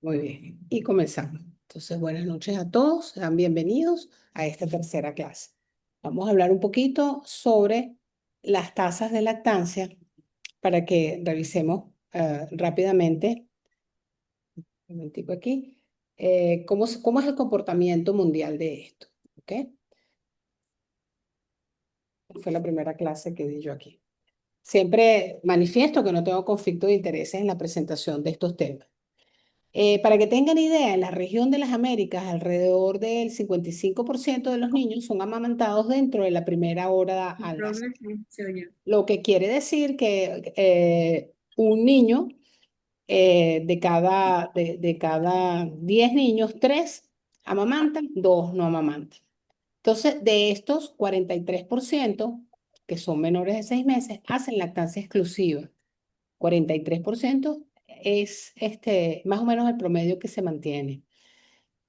Muy bien, y comenzamos. Entonces, buenas noches a todos, sean bienvenidos a esta tercera clase. Vamos a hablar un poquito sobre las tasas de lactancia para que revisemos rápidamente, un momentico aquí, cómo es el comportamiento mundial de esto. ¿Ok? Fue la primera clase que di yo aquí. Siempre manifiesto que no tengo conflicto de intereses en la presentación de estos temas. Para que tengan idea, en la región de las Américas, alrededor del 55% de los niños son amamantados dentro de la primera hora al nacer. Lo que quiere decir que un niño de cada 10 niños, 3 amamantan, 2 no amamantan. Entonces, de estos 43%, que son menores de 6 meses, hacen lactancia exclusiva. 43% es más o menos el promedio que se mantiene.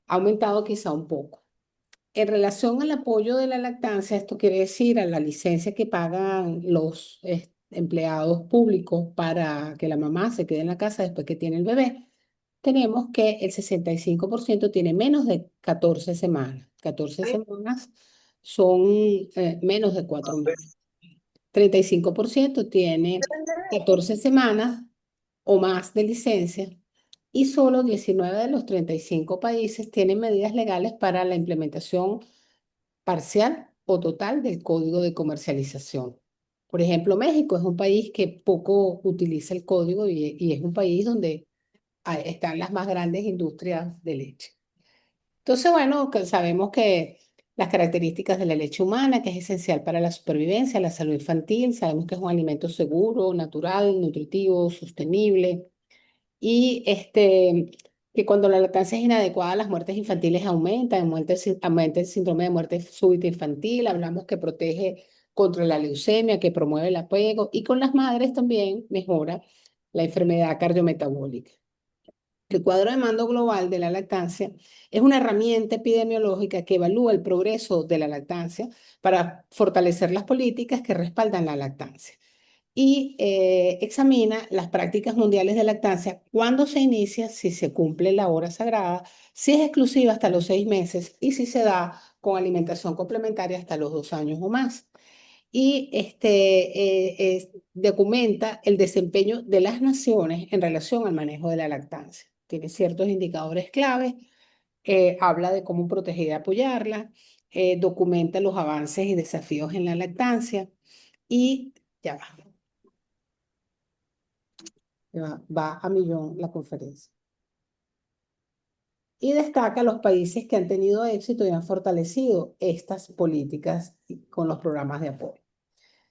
Ha aumentado quizá un poco. En relación al apoyo de la lactancia, esto quiere decir a la licencia que pagan los empleados públicos para que la mamá se quede en la casa después que tiene el bebé, tenemos que el 65% tiene menos de 14 semanas. 14 semanas son menos de 4 meses. 35% tiene 14 semanas o más de licencia y solo 19 de los 35 países tienen medidas legales para la implementación parcial o total del código de comercialización. Por ejemplo, México es un país que poco utiliza el código y es un país donde están las más grandes industrias de leche. Entonces, bueno, que sabemos que las características de la leche humana, que es esencial para la supervivencia, la salud infantil, sabemos que es un alimento seguro, natural, nutritivo, sostenible y que cuando la lactancia es inadecuada, las muertes infantiles aumentan, aumenta el síndrome de muerte súbita infantil, hablamos que protege contra la leucemia, que promueve el apego y con las madres también mejora la enfermedad cardiometabólica. El cuadro de mando global de la lactancia es una herramienta epidemiológica que evalúa el progreso de la lactancia para fortalecer las políticas que respaldan la lactancia y examina las prácticas mundiales de lactancia, cuándo se inicia, si se cumple la hora sagrada, si es exclusiva hasta los 6 meses y si se da con alimentación complementaria hasta los 2 años o más. Y documenta el desempeño de las naciones en relación al manejo de la lactancia. Tiene ciertos indicadores claves, habla de cómo proteger y apoyarla, documenta los avances y desafíos en la lactancia y ya va. Va a millón la conferencia. Y destaca los países que han tenido éxito y han fortalecido estas políticas con los programas de apoyo.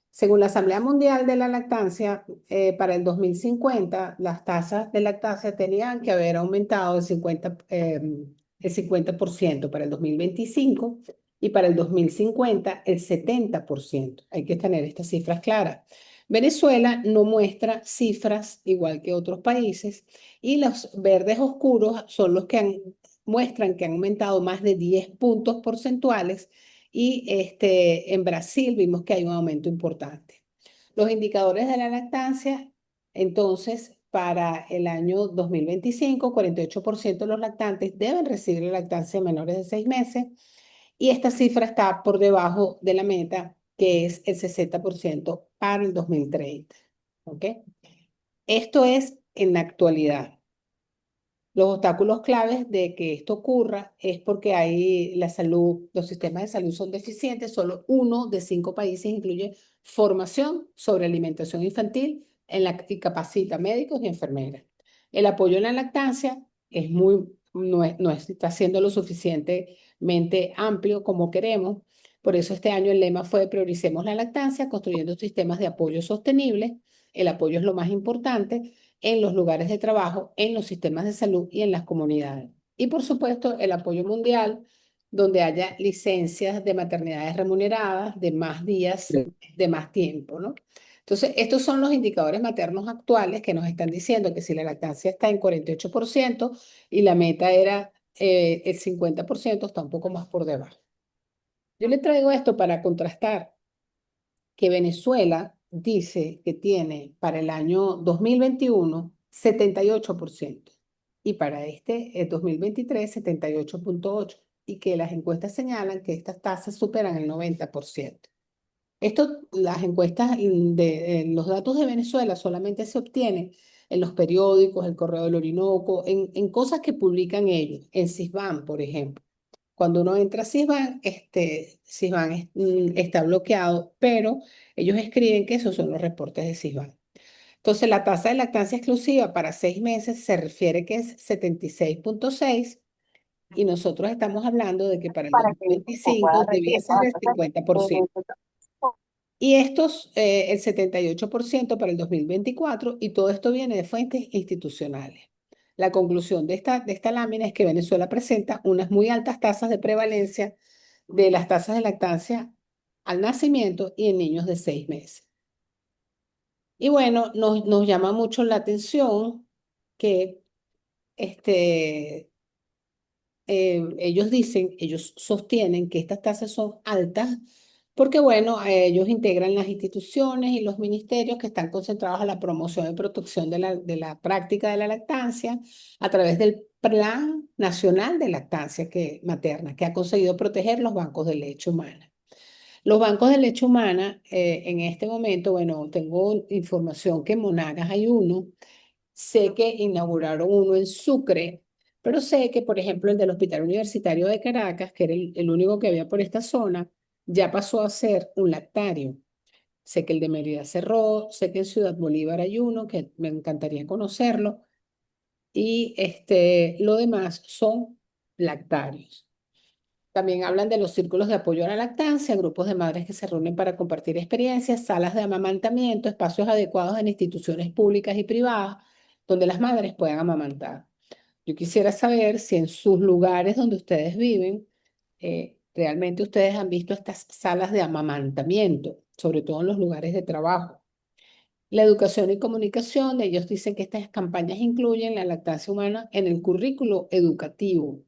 Según la Asamblea Mundial de la Lactancia, para el 2050, las tasas de lactancia tenían que haber aumentado el 50% para el 2025 y para el 2050 el 70%. Hay que tener estas cifras claras. Venezuela no muestra cifras igual que otros países y los verdes oscuros son los que muestran que han aumentado más de 10 puntos porcentuales y en Brasil vimos que hay un aumento importante. Los indicadores de la lactancia, entonces, para el año 2025, 48% de los lactantes deben recibir la lactancia menores de 6 meses y esta cifra está por debajo de la meta, que es el 60% para el 2030. ¿Ok? Esto es en la actualidad. Los obstáculos claves de que esto ocurra es porque los sistemas de salud son deficientes. Solo 1 de 5 países incluye formación sobre alimentación infantil y capacita médicos y enfermeras. El apoyo en la lactancia no está siendo lo suficientemente amplio como queremos. Por eso este año el lema fue Prioricemos la lactancia, construyendo sistemas de apoyo sostenibles. El apoyo es lo más importante en los lugares de trabajo, en los sistemas de salud y en las comunidades. Y por supuesto, el apoyo mundial, donde haya licencias de maternidades remuneradas de más días, de más tiempo, ¿no? Entonces, estos son los indicadores maternos actuales que nos están diciendo que si la lactancia está en 48% y la meta era el 50%, está un poco más por debajo. Yo le traigo esto para contrastar que Venezuela dice que tiene para el año 2021 78% y para este 2023 78,8, y que las encuestas señalan que estas tasas superan el 90%. Las encuestas los datos de Venezuela solamente se obtienen en los periódicos, el Correo del Orinoco, en cosas que publican ellos, en Sisbán, por ejemplo. Cuando uno entra a Sisbán, Sisbán está bloqueado, pero ellos escriben que esos son los reportes de Sisbán. Entonces, la tasa de lactancia exclusiva para 6 meses se refiere que es 76,6, y nosotros estamos hablando de que para el para que se pueda 2025 debía recibir. ser el 50%. Y el 78% para el 2024, y todo esto viene de fuentes institucionales. La conclusión de esta lámina es que Venezuela presenta unas muy altas tasas de prevalencia de las tasas de lactancia al nacimiento y en niños de 6 meses. Y bueno, nos llama mucho la atención que este, ellos sostienen que estas tasas son altas porque, bueno, ellos integran las instituciones y los ministerios que están concentrados a la promoción y protección de la práctica de la lactancia a través del Plan Nacional de Lactancia Materna, que ha conseguido proteger los bancos de leche humana. Los bancos de leche humana, en este momento, bueno, tengo información que en Monagas hay uno. Sé que inauguraron uno en Sucre, pero sé que, por ejemplo, el del Hospital Universitario de Caracas, que era el único que había por esta zona, ya pasó a ser un lactario. Sé que el de Mérida cerró, sé que en Ciudad Bolívar hay uno, que me encantaría conocerlo, y lo demás son lactarios. También hablan de los círculos de apoyo a la lactancia, grupos de madres que se reúnen para compartir experiencias, salas de amamantamiento, espacios adecuados en instituciones públicas y privadas donde las madres puedan amamantar. Yo quisiera saber si en sus lugares donde ustedes viven, realmente ustedes han visto estas salas de amamantamiento, sobre todo en los lugares de trabajo. La educación y comunicación, ellos dicen que estas campañas incluyen la lactancia humana en el currículo educativo.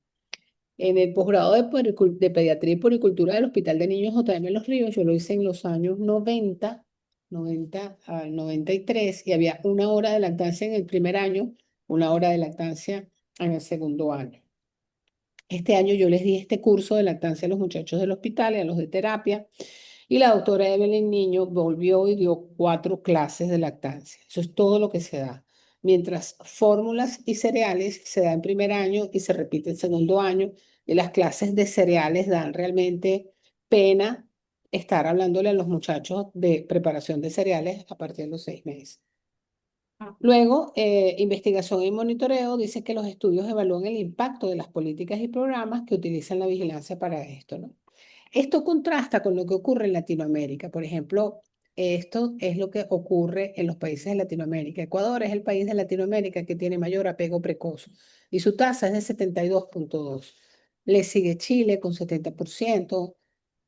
En el posgrado de Pediatría y Puericultura del Hospital de Niños J.M. Los Ríos, yo lo hice en los años 90 al 93, y había una hora de lactancia en el primer año, una hora de lactancia en el segundo año. Este año yo les di este curso de lactancia a los muchachos del hospital y a los de terapia, y la doctora Evelyn Niño volvió y dio 4 clases de lactancia. Eso es todo lo que se da. Mientras fórmulas y cereales se da en primer año y se repite en segundo año, y las clases de cereales dan realmente pena estar hablándole a los muchachos de preparación de cereales a partir de los 6 meses. Luego, investigación y monitoreo dice que los estudios evalúan el impacto de las políticas y programas que utilizan la vigilancia para esto, ¿no? Esto contrasta con lo que ocurre en Latinoamérica. Por ejemplo, esto es lo que ocurre en los países de Latinoamérica. Ecuador es el país de Latinoamérica que tiene mayor apego precoz y su tasa es de 72,2. Le sigue Chile con 70%,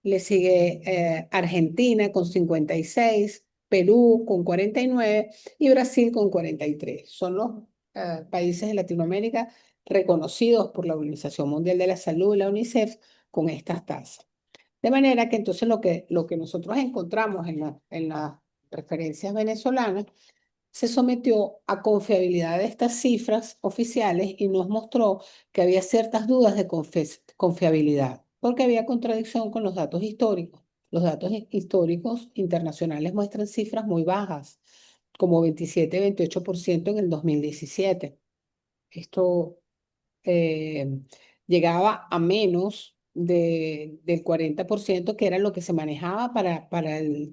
le sigue Argentina con 56, Perú con 49 y Brasil con 43. Son los países de Latinoamérica reconocidos por la Organización Mundial de la Salud y la UNICEF con estas tasas. De manera que entonces lo que nosotros encontramos en las referencias venezolanas se sometió a confiabilidad de estas cifras oficiales y nos mostró que había ciertas dudas de confiabilidad, porque había contradicción con los datos históricos. Los datos históricos internacionales muestran cifras muy bajas, como 27-28% en el 2017. Esto eh, llegaba a menos del 40%, que era lo que se manejaba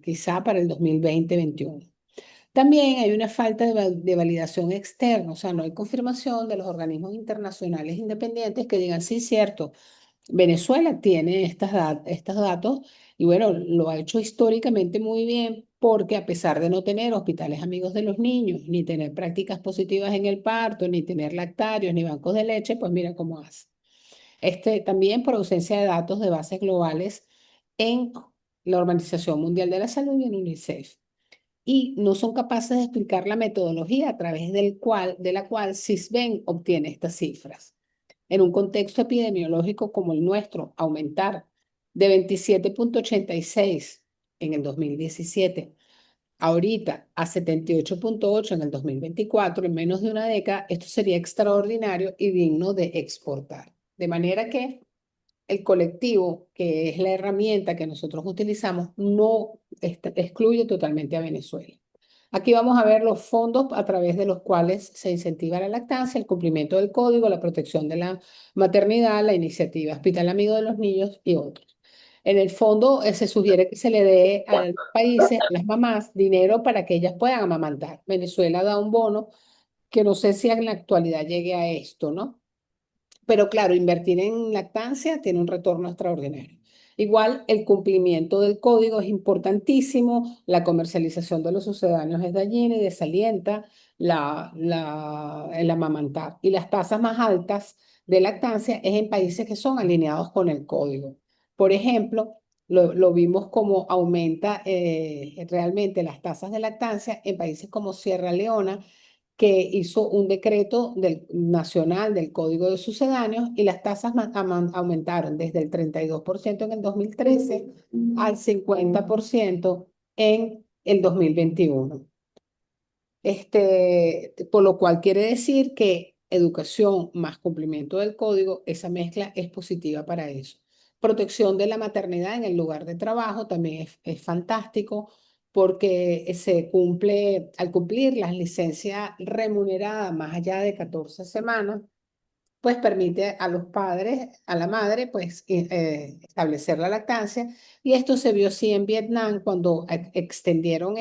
quizá para el 2020-21. También hay una falta de validación externa, o sea, no hay confirmación de los organismos internacionales independientes que digan, sí, cierto, Venezuela tiene estos datos, y bueno, lo ha hecho históricamente muy bien, porque a pesar de no tener hospitales amigos de los niños, ni tener prácticas positivas en el parto, ni tener lactarios, ni bancos de leche, pues mira cómo hace. También por ausencia de datos de bases globales en la Organización Mundial de la Salud y en UNICEF, y no son capaces de explicar la metodología a través de la cual CISBEN obtiene estas cifras. En un contexto epidemiológico como el nuestro, aumentar de 27,86 en el 2017 ahorita a 78,8 en el 2024, en menos de una década, esto sería extraordinario y digno de exportar. De manera que el colectivo, que es la herramienta que nosotros utilizamos, no excluye totalmente a Venezuela. Aquí vamos a ver los fondos a través de los cuales se incentiva la lactancia, el cumplimiento del código, la protección de la maternidad, la iniciativa Hospital Amigo de los Niños y otros. En el fondo, se sugiere que se le dé a los países, a las mamás, dinero para que ellas puedan amamantar. Venezuela da un bono que no sé si en la actualidad llegue a esto, ¿no? Pero claro, invertir en lactancia tiene un retorno extraordinario. Igual, el cumplimiento del código es importantísimo, la comercialización de los sucedáneos es dañina y desalienta el amamantar. Y las tasas más altas de lactancia es en países que son alineados con el código. Por ejemplo, lo vimos como aumenta realmente las tasas de lactancia en países como Sierra Leona, que hizo un decreto nacional del Código de Sucedáneos y las tasas aumentaron desde el 32% en el 2013 al 50% en el 2021. Por lo cual quiere decir que educación más cumplimiento del código, esa mezcla es positiva para eso. Protección de la maternidad en el lugar de trabajo también es fantástico porque se cumple, al cumplir las licencias remuneradas más allá de 14 semanas, pues permite a los padres, a la madre, pues establecer la lactancia. Y esto se vio así en Vietnam cuando extendieron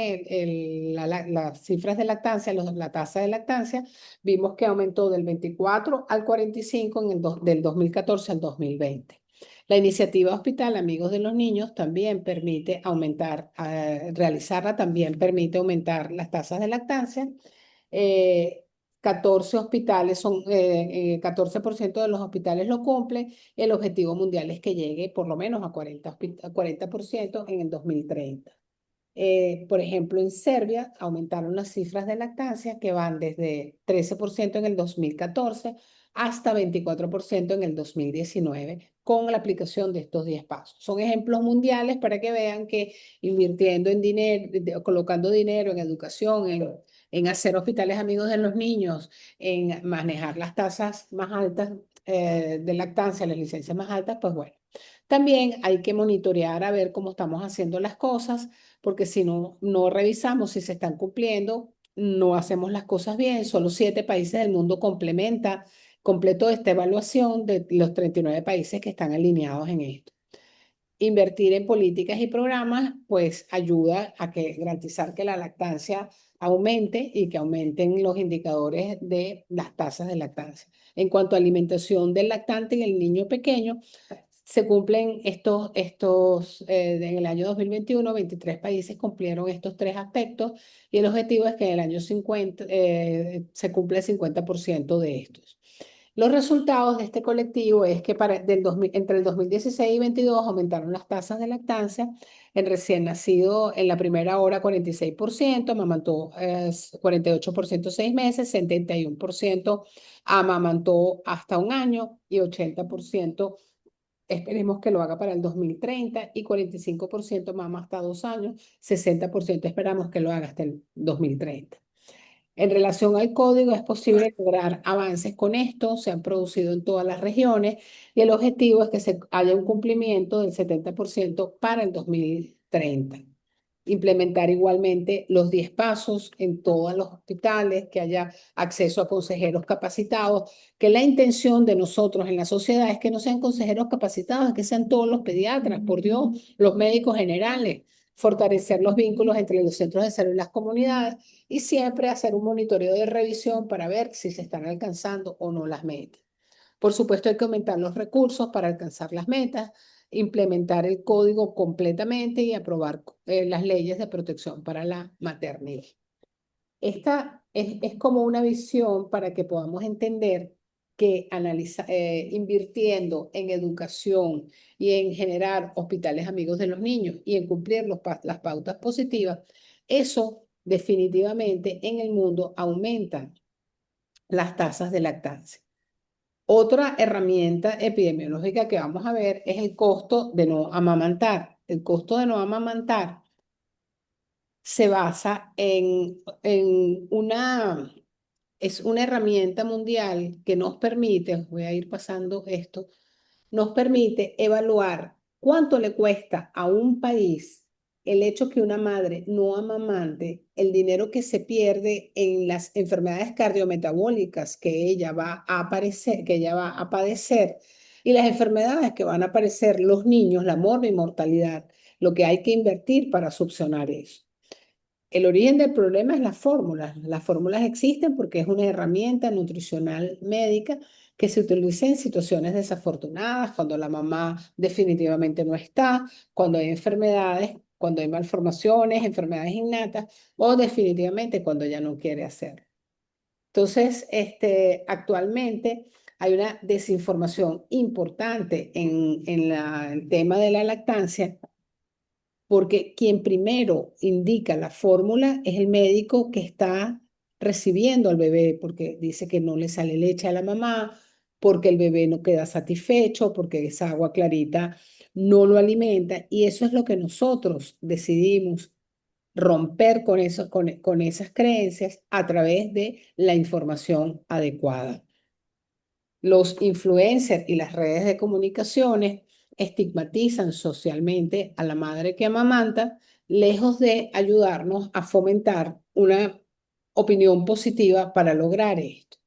las cifras de lactancia, la tasa de lactancia, vimos que aumentó del 24 al 45 del 2014 al 2020. La iniciativa Hospital Amigos de los Niños también permite aumentar, realizarla también permite aumentar las tasas de lactancia. Eh, 14 hospitales 14% de los hospitales lo cumplen. El objetivo mundial es que llegue por lo menos a 40% en el 2030. Por ejemplo, en Serbia aumentaron las cifras de lactancia que van desde 13% en el 2014 hasta 24% en el 2019 con la aplicación de estos 10 pasos. Son ejemplos mundiales para que vean que invirtiendo en dinero, colocando dinero en educación, en hacer hospitales amigos de los niños, en manejar las tasas más altas de lactancia, las licencias más altas, pues bueno. También hay que monitorear a ver cómo estamos haciendo las cosas, porque si no revisamos si se están cumpliendo, no hacemos las cosas bien. Solo 7 países del mundo completo esta evaluación de los 39 países que están alineados en esto. Invertir en políticas y programas, pues ayuda a garantizar que la lactancia aumente y que aumenten los indicadores de las tasas de lactancia. En cuanto a alimentación del lactante en el niño pequeño, se cumplen en el año 2021, 23 países cumplieron estos 3 aspectos y el objetivo es que en el año 50 se cumpla el 50% de estos. Los resultados de este colectivo es que entre el 2016 y 2022 aumentaron las tasas de lactancia. El recién nacido en la primera hora 46%, amamantó 48% 6 meses, 71% amamantó hasta un año y 80% esperemos que lo haga para el 2030 y 45% mama hasta 2 años, 60% esperamos que lo haga hasta el 2030. En relación al código, es posible lograr avances con esto, se han producido en todas las regiones y el objetivo es que haya un cumplimiento del 70% para el 2030. Implementar igualmente los 10 pasos en todos los hospitales, que haya acceso a consejeros capacitados, que la intención de nosotros en la sociedad es que no sean consejeros capacitados, es que sean todos los pediatras, por Dios, los médicos generales, fortalecer los vínculos entre los centros de salud y las comunidades y siempre hacer un monitoreo de revisión para ver si se están alcanzando o no las metas. Por supuesto, hay que aumentar los recursos para alcanzar las metas, implementar el código completamente y aprobar las leyes de protección para la maternidad. Esta es como una visión para que podamos entender que invirtiendo en educación y en generar hospitales amigos de los niños y en cumplir las pautas positivas, eso definitivamente en el mundo aumenta las tasas de lactancia. Otra herramienta epidemiológica que vamos a ver es el costo de no amamantar. El costo de no amamantar se basa es una herramienta mundial que nos permite, os voy a ir pasando esto, nos permite evaluar cuánto le cuesta a un país el hecho que una madre no amamante, el dinero que se pierde en las enfermedades cardiometabólicas que ella va a aparecer, que ella va a padecer, y las enfermedades que van a aparecer los niños, la mortalidad, lo que hay que invertir para subsanar eso. El origen del problema es las fórmulas. Las fórmulas existen porque es una herramienta nutricional médica que se utiliza en situaciones desafortunadas, cuando la mamá definitivamente no está, cuando hay enfermedades, cuando hay malformaciones, enfermedades innatas o definitivamente cuando ella no quiere hacerlo. Entonces, actualmente hay una desinformación importante en el tema de la lactancia porque quien primero indica la fórmula es el médico que está recibiendo al bebé, porque dice que no le sale leche a la mamá, porque el bebé no queda satisfecho, porque esa agua clarita no lo alimenta, y eso es lo que nosotros decidimos romper con eso, con esas creencias a través de la información adecuada. Los influencers y las redes de comunicaciones estigmatizan socialmente a la madre que amamanta, lejos de ayudarnos a fomentar una opinión positiva para lograr esto.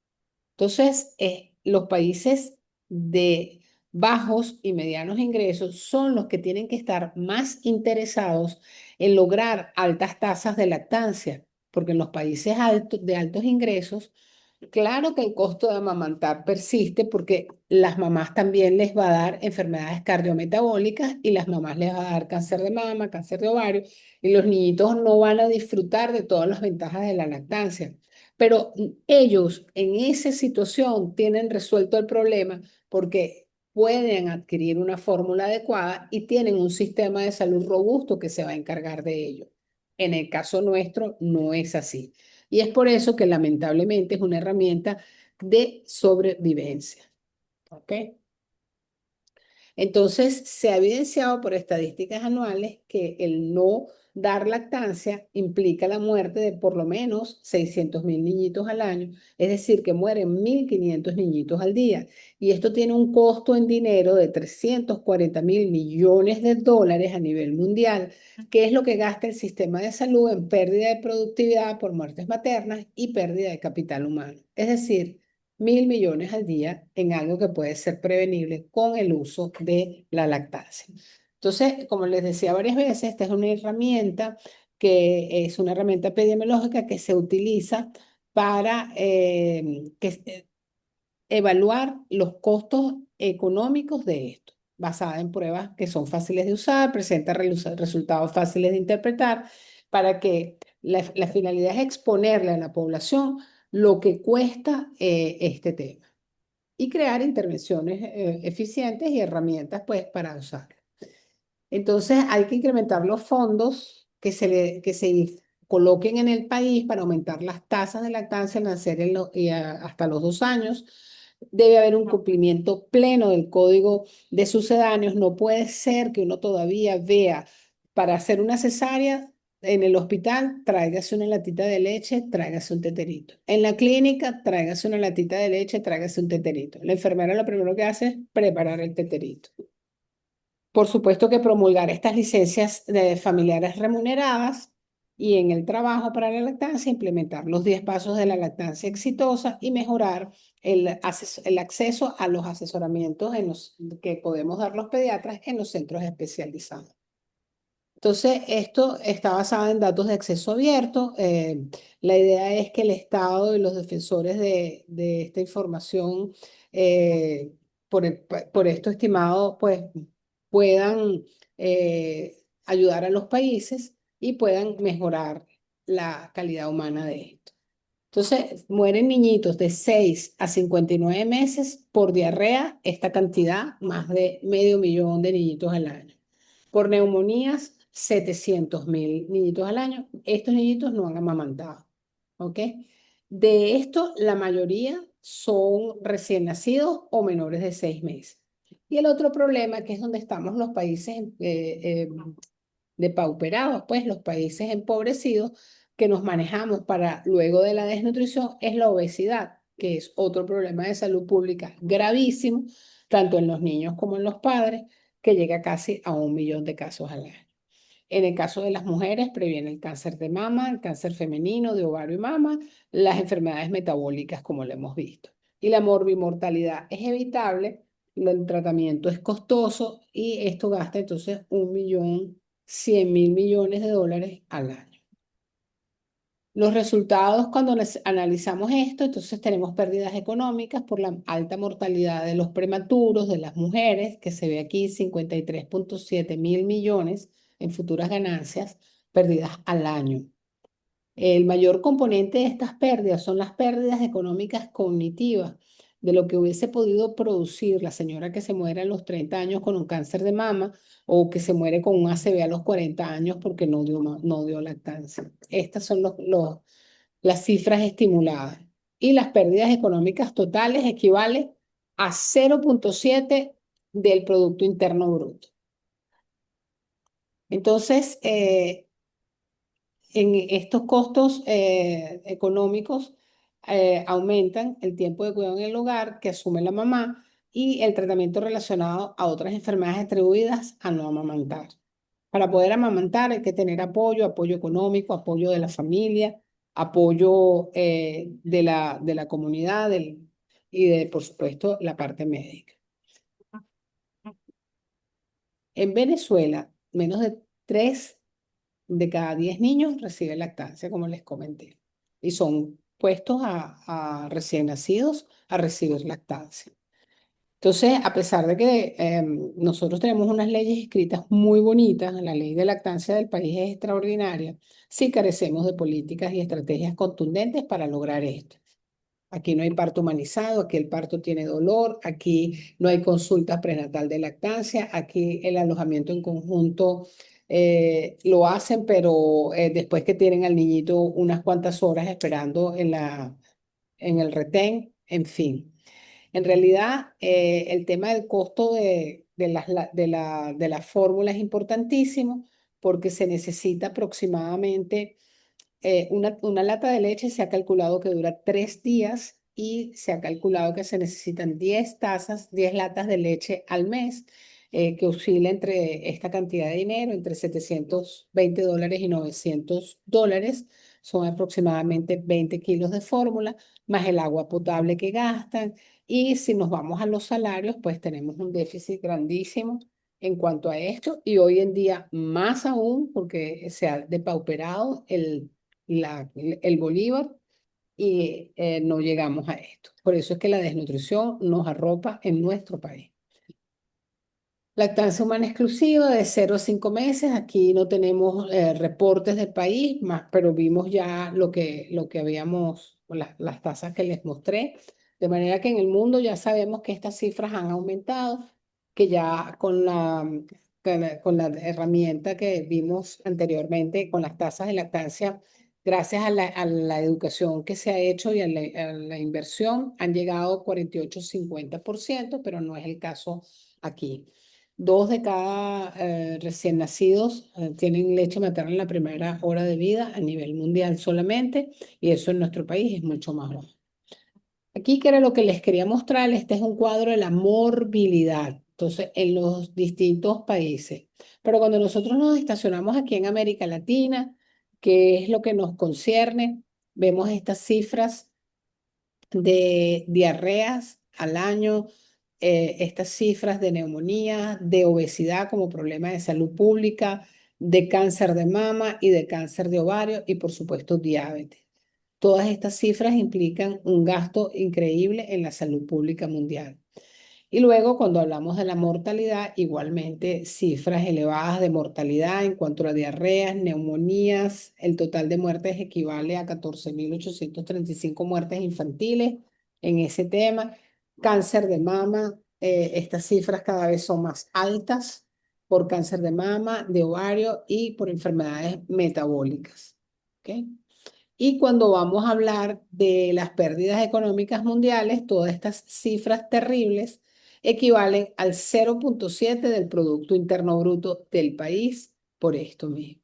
Entonces, los países de bajos y medianos ingresos son los que tienen que estar más interesados en lograr altas tasas de lactancia, porque en los países de altos ingresos, claro que el costo de amamantar persiste porque las mamás también les va a dar enfermedades cardiometabólicas y las mamás les va a dar cáncer de mama, cáncer de ovario y los niñitos no van a disfrutar de todas las ventajas de la lactancia. Pero ellos en esa situación tienen resuelto el problema porque pueden adquirir una fórmula adecuada y tienen un sistema de salud robusto que se va a encargar de ello. En el caso nuestro no es así. Y es por eso que lamentablemente es una herramienta de sobrevivencia. ¿Ok? Entonces, se ha evidenciado por estadísticas anuales que el no dar lactancia implica la muerte de por lo menos 600.000 niñitos al año, es decir, que mueren 1.500 niñitos al día. Y esto tiene un costo en dinero de 340.000 millones de dólares a nivel mundial, que es lo que gasta el sistema de salud en pérdida de productividad por muertes maternas y pérdida de capital humano. Es decir, 1.000 millones al día en algo que puede ser prevenible con el uso de la lactancia. Entonces, como les decía varias veces, esta es una herramienta que es una herramienta epidemiológica que se utiliza para evaluar los costos económicos de esto, basada en pruebas que son fáciles de usar, presenta resultados fáciles de interpretar, para que la finalidad es exponerle a la población lo que cuesta este tema y crear intervenciones eficientes y herramientas pues para usar. Entonces hay que incrementar los fondos que se coloquen en el país para aumentar las tasas de lactancia en nacer hasta los 2 años. Debe haber un cumplimiento pleno del código de sucedáneos. No puede ser que uno todavía vea para hacer una cesárea en el hospital, tráigase una latita de leche, tráigase un teterito. En la clínica, tráigase una latita de leche, tráigase un teterito. La enfermera lo primero que hace es preparar el teterito. Por supuesto que promulgar estas licencias de familiares remuneradas y en el trabajo para la lactancia, implementar los 10 pasos de la lactancia exitosa y mejorar el acceso a los asesoramientos que podemos dar los pediatras en los centros especializados. Entonces, esto está basado en datos de acceso abierto. La idea es que el Estado y los defensores de esta información, eh, por esto estimado, pues puedan ayudar a los países y puedan mejorar la calidad humana de esto. Entonces, mueren niñitos de 6 a 59 meses por diarrea, esta cantidad, más de 500.000 de niñitos al año. Por neumonías, 700.000 niñitos al año. Estos niñitos no han amamantado, ¿ok? De esto, la mayoría son recién nacidos o menores de 6 meses. Y el otro problema, que es donde estamos los países depauperados, pues los países empobrecidos que nos manejamos para luego de la desnutrición es la obesidad, que es otro problema de salud pública gravísimo, tanto en los niños como en los padres, que llega casi a 1 millón de casos al año. En el caso de las mujeres, previene el cáncer de mama, el cáncer femenino de ovario y mama, las enfermedades metabólicas, como lo hemos visto. Y la morbimortalidad es evitable, el tratamiento es costoso y esto gasta entonces 1.100.000 millones de dólares al año. Los resultados, cuando analizamos esto, entonces tenemos pérdidas económicas por la alta mortalidad de los prematuros, de las mujeres, que se ve aquí 53.7 mil millones en futuras ganancias perdidas al año. El mayor componente de estas pérdidas son las pérdidas económicas cognitivas, de lo que hubiese podido producir la señora que se muere a los 30 años con un cáncer de mama o que se muere con un ACV a los 40 años porque no dio lactancia. Estas son las cifras estimuladas. Y las pérdidas económicas totales equivalen a 0,7 del Producto Interno Bruto. Entonces, en estos costos económicos aumentan el tiempo de cuidado en el hogar que asume la mamá y el tratamiento relacionado a otras enfermedades atribuidas a no amamantar. Para poder amamantar hay que tener apoyo, apoyo económico, apoyo de la familia, apoyo de la comunidad y por supuesto, la parte médica. En Venezuela, menos de 3 de cada 10 niños reciben lactancia, como les comenté, y son puestos a recién nacidos a recibir lactancia. Entonces, a pesar de que nosotros tenemos unas leyes escritas muy bonitas, la ley de lactancia del país es extraordinaria, sí carecemos de políticas y estrategias contundentes para lograr esto. Aquí no hay parto humanizado, aquí el parto tiene dolor, aquí no hay consulta prenatal de lactancia, aquí el alojamiento en conjunto lo hacen, pero después que tienen al niñito unas cuantas horas esperando en el retén, en fin. En realidad, el tema del costo de la fórmula es importantísimo porque se necesita aproximadamente una lata de leche se ha calculado que dura 3 días y se ha calculado que se necesitan 10 tazas, 10 latas de leche al mes, que oscila entre esta cantidad de dinero, entre $720 y $900. Son aproximadamente 20 kilos de fórmula, más el agua potable que gastan. Y si nos vamos a los salarios, pues tenemos un déficit grandísimo en cuanto a esto y hoy en día más aún porque se ha depauperado el bolívar y no llegamos a esto. Por eso es que la desnutrición nos arropa en nuestro país. Lactancia humana exclusiva de 0 a 5 meses. Aquí no tenemos reportes del país, más, pero vimos ya lo que habíamos, las tasas que les mostré. De manera que en el mundo ya sabemos que estas cifras han aumentado, que ya con la herramienta que vimos anteriormente, con las tasas de lactancia, gracias a la educación que se ha hecho y a la inversión, han llegado 48-50%, pero no es el caso aquí. 2 de cada recién nacidos tienen leche materna en la primera hora de vida a nivel mundial solamente, y eso en nuestro país es mucho más bajo. Aquí, que era lo que les quería mostrar, este es un cuadro de la morbilidad, entonces, en los distintos países. Pero cuando nosotros nos estacionamos aquí en América Latina, que es lo que nos concierne, vemos estas cifras de diarreas al año, estas cifras de neumonía, de obesidad como problema de salud pública, de cáncer de mama y de cáncer de ovario y por supuesto diabetes. Todas estas cifras implican un gasto increíble en la salud pública mundial. Y luego, cuando hablamos de la mortalidad, igualmente cifras elevadas de mortalidad en cuanto a diarreas, neumonías. El total de muertes equivale a 14.835 muertes infantiles en ese tema. Cáncer de mama, estas cifras cada vez son más altas por cáncer de mama, de ovario y por enfermedades metabólicas. ¿Ok? Y cuando vamos a hablar de las pérdidas económicas mundiales, todas estas cifras terribles equivalen al 0,7 del Producto Interno Bruto del país por esto mismo.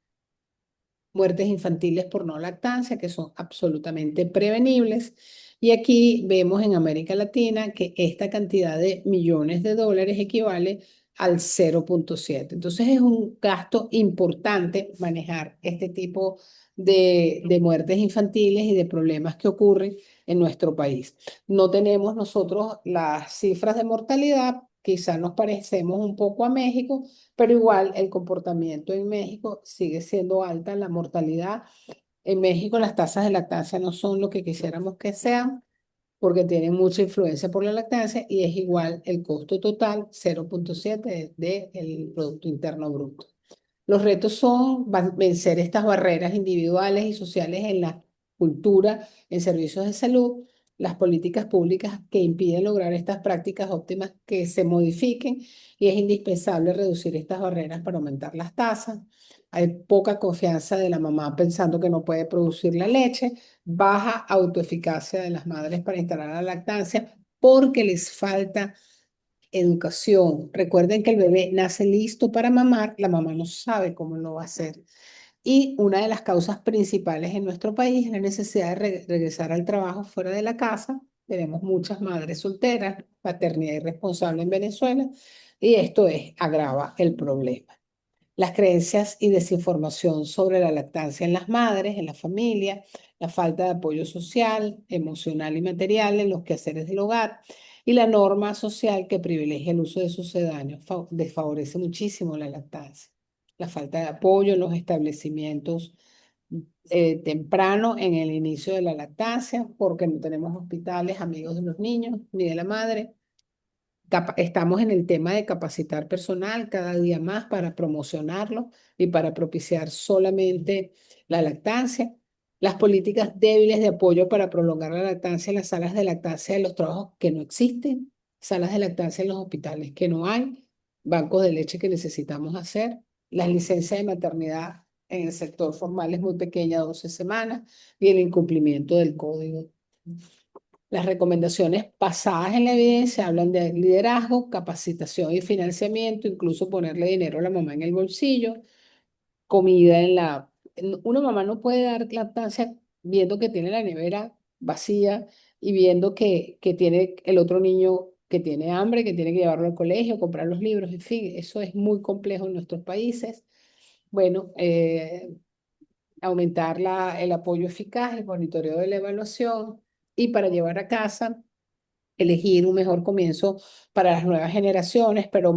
Muertes infantiles por no lactancia, que son absolutamente prevenibles. Y aquí vemos en América Latina que esta cantidad de millones de dólares equivale al 0,7. Entonces es un gasto importante manejar este tipo de muertes infantiles y de problemas que ocurren en nuestro país. No tenemos nosotros las cifras de mortalidad, quizás nos parecemos un poco a México, pero igual el comportamiento en México sigue siendo alta, la mortalidad. En México las tasas de lactancia no son lo que quisiéramos que sean, porque tienen mucha influencia por la lactancia y es igual el costo total, 0,7 del Producto Interno Bruto. Los retos son vencer estas barreras individuales y sociales en la cultura, en servicios de salud, las políticas públicas que impiden lograr estas prácticas óptimas que se modifiquen y es indispensable reducir estas barreras para aumentar las tasas. Hay poca confianza de la mamá pensando que no puede producir la leche, baja autoeficacia de las madres para instalar la lactancia porque les falta educación. Recuerden que el bebé nace listo para mamar, la mamá no sabe cómo lo va a hacer. Y una de las causas principales en nuestro país es la necesidad de regresar al trabajo fuera de la casa. Tenemos muchas madres solteras, paternidad irresponsable en Venezuela, y esto agrava el problema. Las creencias y desinformación sobre la lactancia en las madres, en la familia, la falta de apoyo social, emocional y material en los quehaceres del hogar y la norma social que privilegia el uso de sucedáneos desfavorece muchísimo la lactancia. La falta de apoyo en los establecimientos temprano en el inicio de la lactancia, porque no tenemos hospitales amigos de los niños ni de la madre. Estamos en el tema de capacitar personal cada día más para promocionarlo y para propiciar solamente la lactancia. Las políticas débiles de apoyo para prolongar la lactancia en las salas de lactancia de los trabajos que no existen, salas de lactancia en los hospitales que no hay, bancos de leche que necesitamos hacer, las licencias de maternidad en el sector formal es muy pequeña, 12 semanas, y el incumplimiento del código. Las recomendaciones basadas en la evidencia hablan de liderazgo, capacitación y financiamiento, incluso ponerle dinero a la mamá en el bolsillo, comida en la... Una mamá no puede dar lactancia viendo que tiene la nevera vacía y viendo que tiene el otro niño que tiene hambre, que tiene que llevarlo al colegio, comprar los libros, en fin, eso es muy complejo en nuestros países. Bueno, aumentar el apoyo eficaz, el monitoreo de la evaluación y para llevar a casa elegir un mejor comienzo para las nuevas generaciones, pero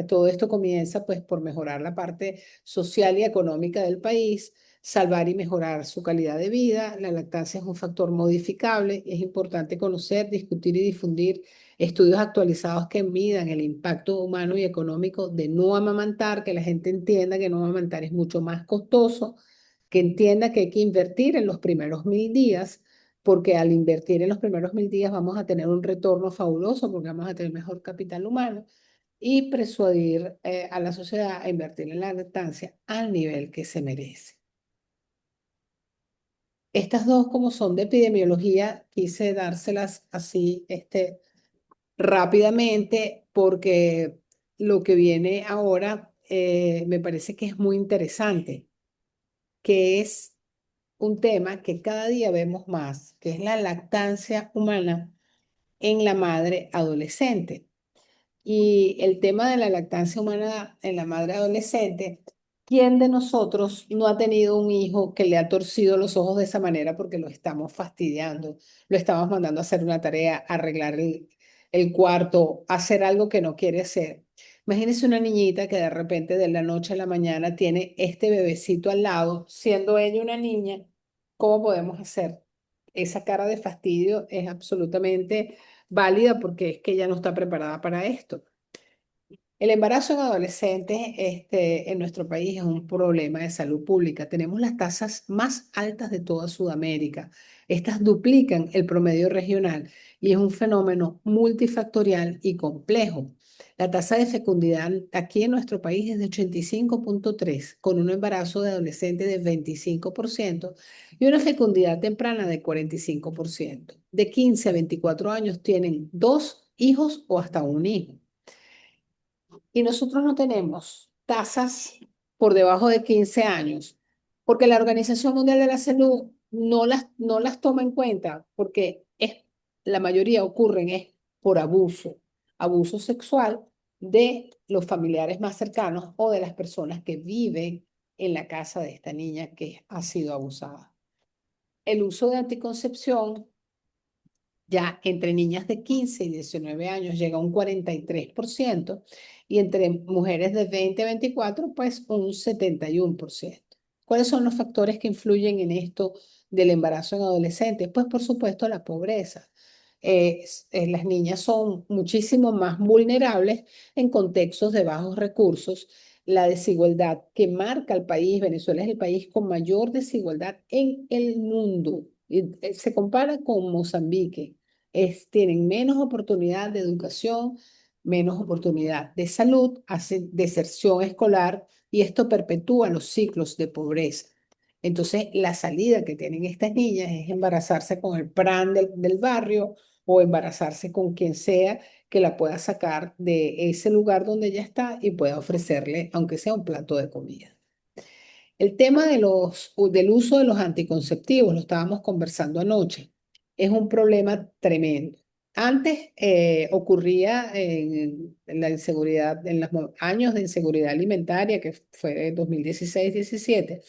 todo esto comienza pues por mejorar la parte social y económica del país, salvar y mejorar su calidad de vida. La lactancia es un factor modificable, es importante conocer, discutir y difundir estudios actualizados que midan el impacto humano y económico de no amamantar, que la gente entienda que no amamantar es mucho más costoso, que entienda que hay que invertir en los primeros 1000 días porque al invertir en los primeros 1000 días vamos a tener un retorno fabuloso, porque vamos a tener mejor capital humano y persuadir a la sociedad a invertir en la lactancia al nivel que se merece. Estas dos, como son de epidemiología, quise dárselas así rápidamente, porque lo que viene ahora me parece que es muy interesante, que es un tema que cada día vemos más, que es la lactancia humana en la madre adolescente. Y el tema de la lactancia humana en la madre adolescente, ¿quién de nosotros no ha tenido un hijo que le ha torcido los ojos de esa manera porque lo estamos fastidiando, lo estamos mandando a hacer una tarea, a arreglar el cuarto, a hacer algo que no quiere hacer? Imagínese una niñita que de repente de la noche a la mañana tiene este bebecito al lado, siendo ella una niña. ¿Cómo podemos hacer? Esa cara de fastidio es absolutamente válida porque es que ella no está preparada para esto. El embarazo en adolescentes en nuestro país es un problema de salud pública. Tenemos las tasas más altas de toda Sudamérica. Estas duplican el promedio regional y es un fenómeno multifactorial y complejo. La tasa de fecundidad aquí en nuestro país es de 85,3, con un embarazo de adolescente de 25% y una fecundidad temprana de 45%. De 15 a 24 años tienen 2 hijos o hasta un hijo. Y nosotros no tenemos tasas por debajo de 15 años, porque la Organización Mundial de la Salud no las toma en cuenta, porque la mayoría ocurren es por abuso sexual de los familiares más cercanos o de las personas que viven en la casa de esta niña que ha sido abusada. El uso de anticoncepción ya entre niñas de 15 y 19 años llega a un 43% y entre mujeres de 20 a 24, pues un 71%. ¿Cuáles son los factores que influyen en esto del embarazo en adolescentes? Pues por supuesto la pobreza. Las niñas son muchísimo más vulnerables en contextos de bajos recursos. La desigualdad que marca el país, Venezuela es el país con mayor desigualdad en el mundo. Se compara con Mozambique. Tienen menos oportunidad de educación, menos oportunidad de salud, hacen deserción escolar y esto perpetúa los ciclos de pobreza. Entonces, la salida que tienen estas niñas es embarazarse con el PRAN del barrio o embarazarse con quien sea que la pueda sacar de ese lugar donde ella está y pueda ofrecerle, aunque sea un plato de comida. El tema del uso de los anticonceptivos, lo estábamos conversando anoche, es un problema tremendo. Antes ocurría en la inseguridad, en los años de inseguridad alimentaria, que fue de 2016-17,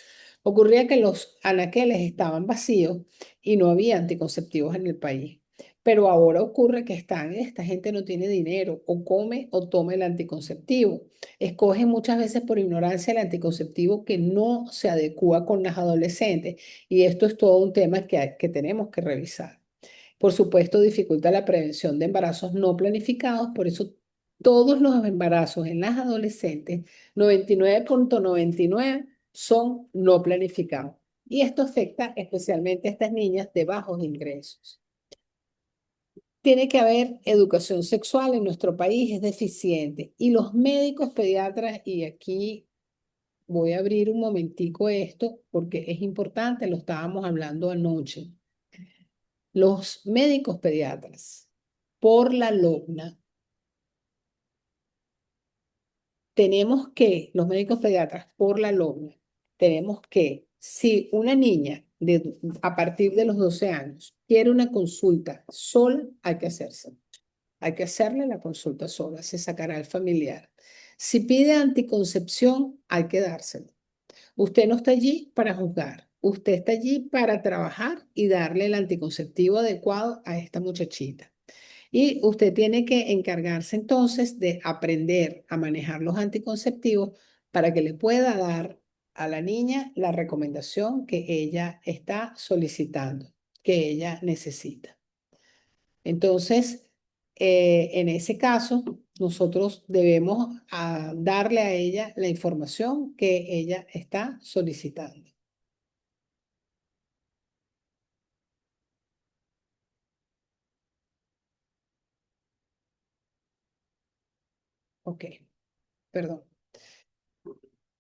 ocurría que los anaqueles estaban vacíos y no había anticonceptivos en el país. Pero ahora ocurre que esta gente no tiene dinero, o come o toma el anticonceptivo. Escogen muchas veces por ignorancia el anticonceptivo que no se adecua con las adolescentes y esto es todo un tema que tenemos que revisar. Por supuesto, dificulta la prevención de embarazos no planificados, por eso todos los embarazos en las adolescentes, 99,99 son no planificados. Y esto afecta especialmente a estas niñas de bajos ingresos. Tiene que haber educación sexual en nuestro país, es deficiente. Y los médicos pediatras, y aquí voy a abrir un momentico esto porque es importante, lo estábamos hablando anoche. Los médicos pediatras, por la LOGNA, los médicos pediatras, por la LOGNA, tenemos que, si una niña a partir de los 12 años quiere una consulta sola, hay que hacerse. Hay que hacerle la consulta sola, se sacará el familiar. Si pide anticoncepción, hay que dárselo. Usted no está allí para juzgar, usted está allí para trabajar y darle el anticonceptivo adecuado a esta muchachita. Y usted tiene que encargarse entonces de aprender a manejar los anticonceptivos para que le pueda dar a la niña la recomendación que ella está solicitando, que ella necesita. Entonces, en ese caso, nosotros debemos darle a ella la información que ella está solicitando. Ok, perdón.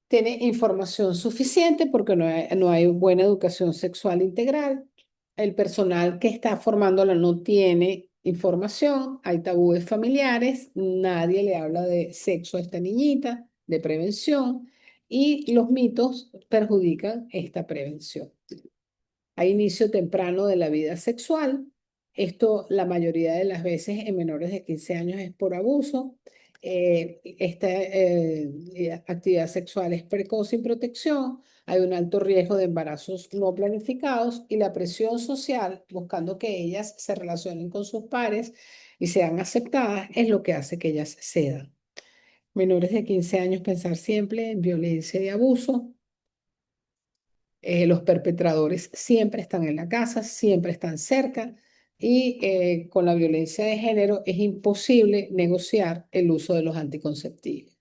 Tiene información suficiente porque no hay buena educación sexual integral. El personal que está formándola no tiene información, hay tabúes familiares, nadie le habla de sexo a esta niñita, de prevención, y los mitos perjudican esta prevención. Hay inicio temprano de la vida sexual. Esto la mayoría de las veces en menores de 15 años es por abuso. Esta actividad sexual es precoz sin protección. Hay un alto riesgo de embarazos no planificados y la presión social buscando que ellas se relacionen con sus pares y sean aceptadas es lo que hace que ellas cedan. Menores de 15 años pensar siempre en violencia y abuso. Los perpetradores siempre están en la casa, siempre están cerca y con la violencia de género es imposible negociar el uso de los anticonceptivos.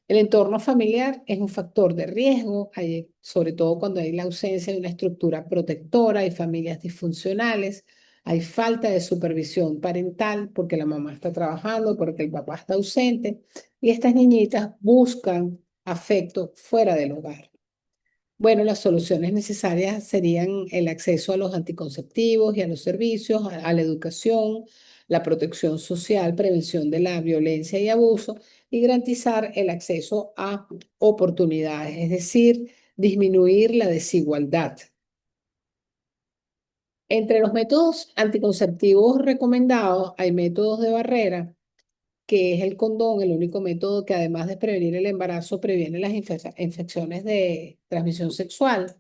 El entorno familiar es un factor de riesgo, sobre todo cuando hay la ausencia de una estructura protectora, hay familias disfuncionales, hay falta de supervisión parental porque la mamá está trabajando, porque el papá está ausente y estas niñitas buscan afecto fuera del hogar. Bueno, las soluciones necesarias serían el acceso a los anticonceptivos y a los servicios, a la educación, la protección social, prevención de la violencia y abuso y garantizar el acceso a oportunidades, es decir, disminuir la desigualdad. Entre los métodos anticonceptivos recomendados hay métodos de barrera, que es el condón, el único método que además de prevenir el embarazo, previene las infecciones de transmisión sexual.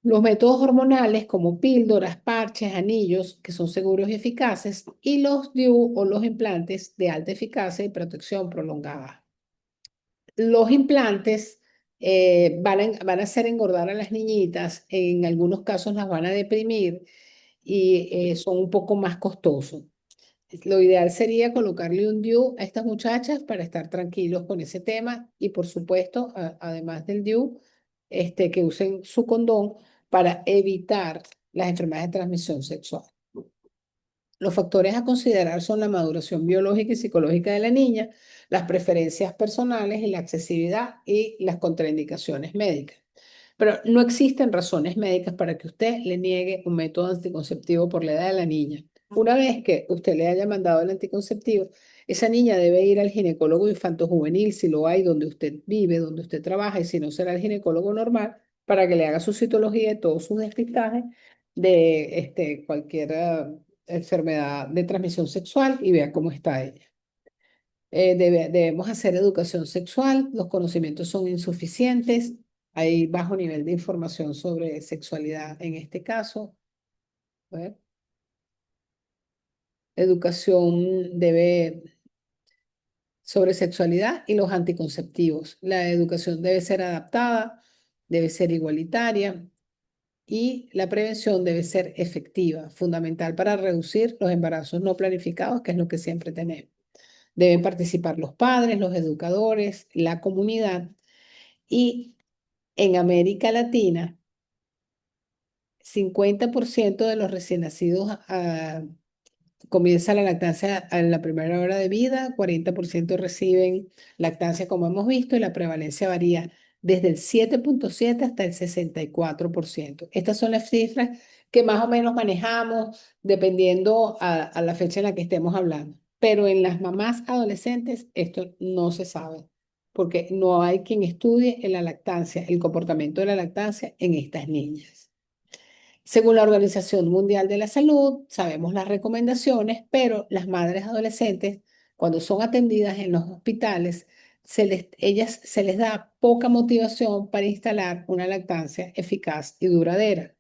Los métodos hormonales como píldoras, parches, anillos, que son seguros y eficaces, y los DIU o los implantes de alta eficacia y protección prolongada. Los implantes van a hacer engordar a las niñitas, en algunos casos las van a deprimir y son un poco más costosos. Lo ideal sería colocarle un DIU a estas muchachas para estar tranquilos con ese tema y por supuesto, además del DIU, que usen su condón para evitar las enfermedades de transmisión sexual. Los factores a considerar son la maduración biológica y psicológica de la niña, las preferencias personales y la accesibilidad y las contraindicaciones médicas. Pero no existen razones médicas para que usted le niegue un método anticonceptivo por la edad de la niña. Una vez que usted le haya mandado el anticonceptivo, esa niña debe ir al ginecólogo infanto-juvenil, si lo hay, donde usted vive, donde usted trabaja, y si no, será el ginecólogo normal para que le haga su citología de todos sus despistajes de cualquier enfermedad de transmisión sexual y vea cómo está ella. Debemos hacer educación sexual, los conocimientos son insuficientes, hay bajo nivel de información sobre sexualidad en este caso. A ver, educación debe sobre sexualidad y los anticonceptivos. La educación debe ser adaptada, debe ser igualitaria y la prevención debe ser efectiva, fundamental para reducir los embarazos no planificados, que es lo que siempre tenemos. Deben participar los padres, los educadores, la comunidad y en América Latina, 50% de los recién nacidos comienza la lactancia a la primera hora de vida, 40% reciben lactancia como hemos visto y la prevalencia varía desde el 7,7 hasta el 64%. Estas son las cifras que más o menos manejamos dependiendo a la fecha en la que estemos hablando. Pero en las mamás adolescentes esto no se sabe porque no hay quien estudie en la lactancia, el comportamiento de la lactancia en estas niñas. Según la Organización Mundial de la Salud, sabemos las recomendaciones, pero las madres adolescentes, cuando son atendidas en los hospitales, ellas se les da poca motivación para instalar una lactancia eficaz y duradera.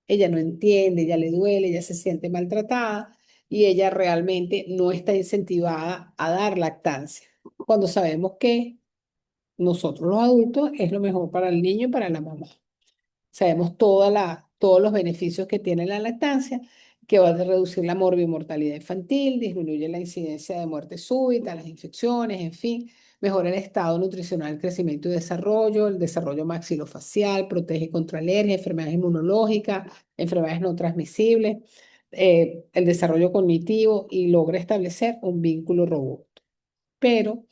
Ella no entiende, ella le duele, ella se siente maltratada y ella realmente no está incentivada a dar lactancia. Cuando sabemos que nosotros los adultos es lo mejor para el niño y para la mamá. Sabemos todos los beneficios que tiene la lactancia, que va a reducir la morbimortalidad infantil, disminuye la incidencia de muerte súbita, las infecciones, en fin, mejora el estado nutricional, crecimiento y desarrollo, el desarrollo maxilofacial, protege contra alergias, enfermedades inmunológicas, enfermedades no transmisibles, el desarrollo cognitivo y logra establecer un vínculo robusto. Pero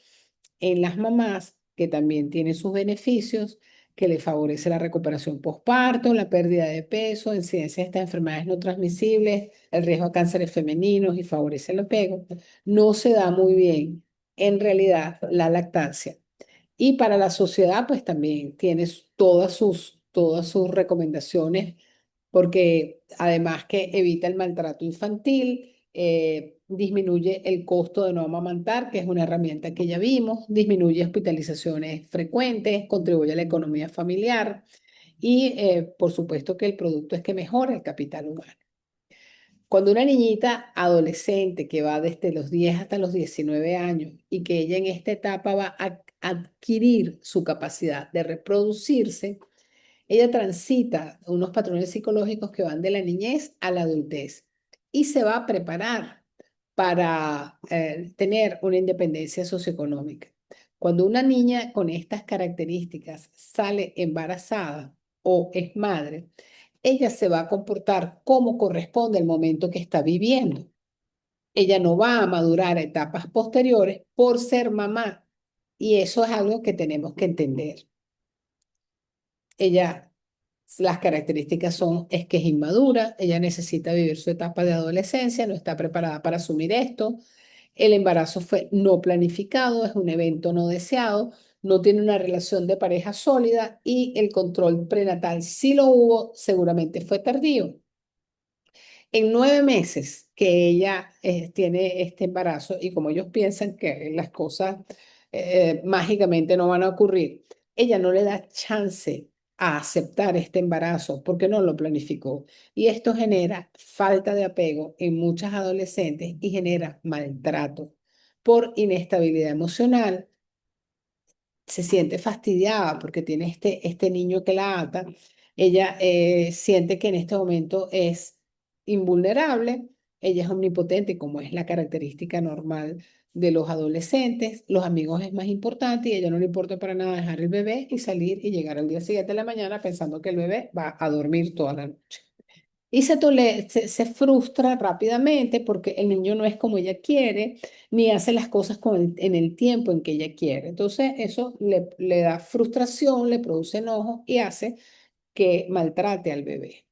en las mamás, que también tiene sus beneficios, que le favorece la recuperación postparto, la pérdida de peso, incidencia de estas enfermedades no transmisibles, el riesgo a cánceres femeninos y favorece el apego, no se da muy bien en realidad la lactancia. Y para la sociedad, pues también tienes todas sus recomendaciones, porque además que evita el maltrato infantil, disminuye el costo de no amamantar, que es una herramienta que ya vimos, disminuye hospitalizaciones frecuentes, contribuye a la economía familiar y por supuesto que el producto es que mejora el capital humano. Cuando una niñita adolescente que va desde los 10 hasta los 19 años y que ella en esta etapa va a adquirir su capacidad de reproducirse, ella transita unos patrones psicológicos que van de la niñez a la adultez y se va a preparar para tener una independencia socioeconómica. Cuando una niña con estas características sale embarazada o es madre, ella se va a comportar como corresponde al momento que está viviendo. Ella no va a madurar a etapas posteriores por ser mamá y eso es algo que tenemos que entender. Ella, las características son, es que es inmadura, ella necesita vivir su etapa de adolescencia, no está preparada para asumir esto. El embarazo fue no planificado, es un evento no deseado, no tiene una relación de pareja sólida y el control prenatal, si lo hubo, seguramente fue tardío. En 9 meses que ella tiene este embarazo y como ellos piensan que las cosas mágicamente no van a ocurrir, ella no le da chance a aceptar este embarazo porque no lo planificó. Y esto genera falta de apego en muchas adolescentes y genera maltrato por inestabilidad emocional. Se siente fastidiada porque tiene este niño que la ata. Ella siente que en este momento es invulnerable, ella es omnipotente, como es la característica normal de los adolescentes. Los amigos es más importante y a ella no le importa para nada dejar el bebé y salir y llegar al día siguiente de la mañana pensando que el bebé va a dormir toda la noche. Y se frustra rápidamente porque el niño no es como ella quiere, ni hace las cosas en el tiempo en que ella quiere. Entonces, eso le da frustración, le produce enojo y hace que maltrate al bebé.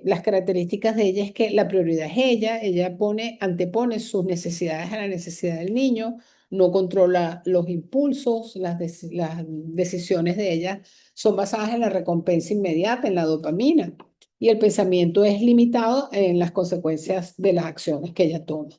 Las características de ella es que la prioridad es ella antepone sus necesidades a la necesidad del niño, no controla los impulsos, las decisiones de ella son basadas en la recompensa inmediata, en la dopamina, y el pensamiento es limitado en las consecuencias de las acciones que ella toma.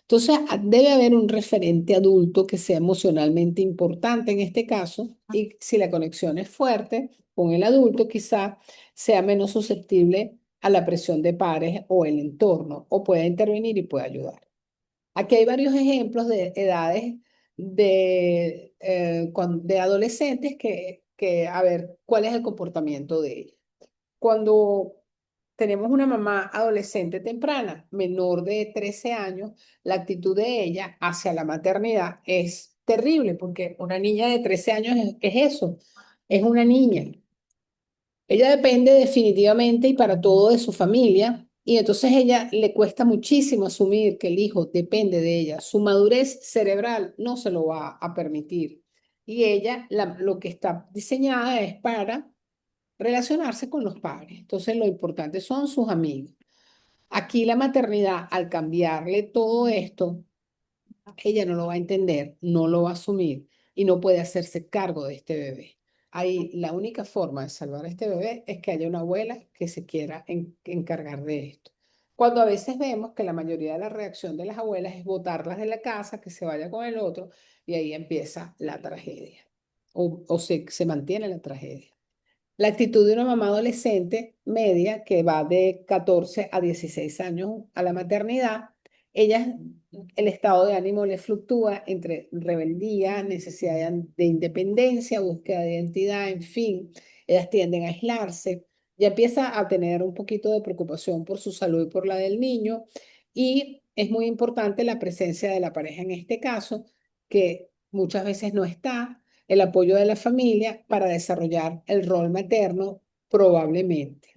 Entonces, debe haber un referente adulto que sea emocionalmente importante en este caso, y si la conexión es fuerte con el adulto, quizá sea menos susceptible a la presión de pares o el entorno, o pueda intervenir y pueda ayudar. Aquí hay varios ejemplos de edades de adolescentes a ver, ¿cuál es el comportamiento de ellos? Cuando tenemos una mamá adolescente temprana, menor de 13 años, la actitud de ella hacia la maternidad es terrible, porque una niña de 13 años es eso, es una niña. Ella depende definitivamente y para todo de su familia, y entonces ella le cuesta muchísimo asumir que el hijo depende de ella. Su madurez cerebral no se lo va a permitir. Y ella lo que está diseñada es para relacionarse con los padres. Entonces, lo importante son sus amigos. Aquí la maternidad, al cambiarle todo esto, ella no lo va a entender, no lo va a asumir y no puede hacerse cargo de este bebé. Ahí la única forma de salvar a este bebé es que haya una abuela que se quiera encargar de esto. Cuando a veces vemos que la mayoría de la reacción de las abuelas es botarlas de la casa, que se vaya con el otro, y ahí empieza la tragedia. O se mantiene la tragedia. La actitud de una mamá adolescente media que va de 14 a 16 años a la maternidad, ella, el estado de ánimo le fluctúa entre rebeldía, necesidad de independencia, búsqueda de identidad, en fin, ellas tienden a aislarse, ya empieza a tener un poquito de preocupación por su salud y por la del niño, y es muy importante la presencia de la pareja en este caso, que muchas veces no está, el apoyo de la familia para desarrollar el rol materno, probablemente.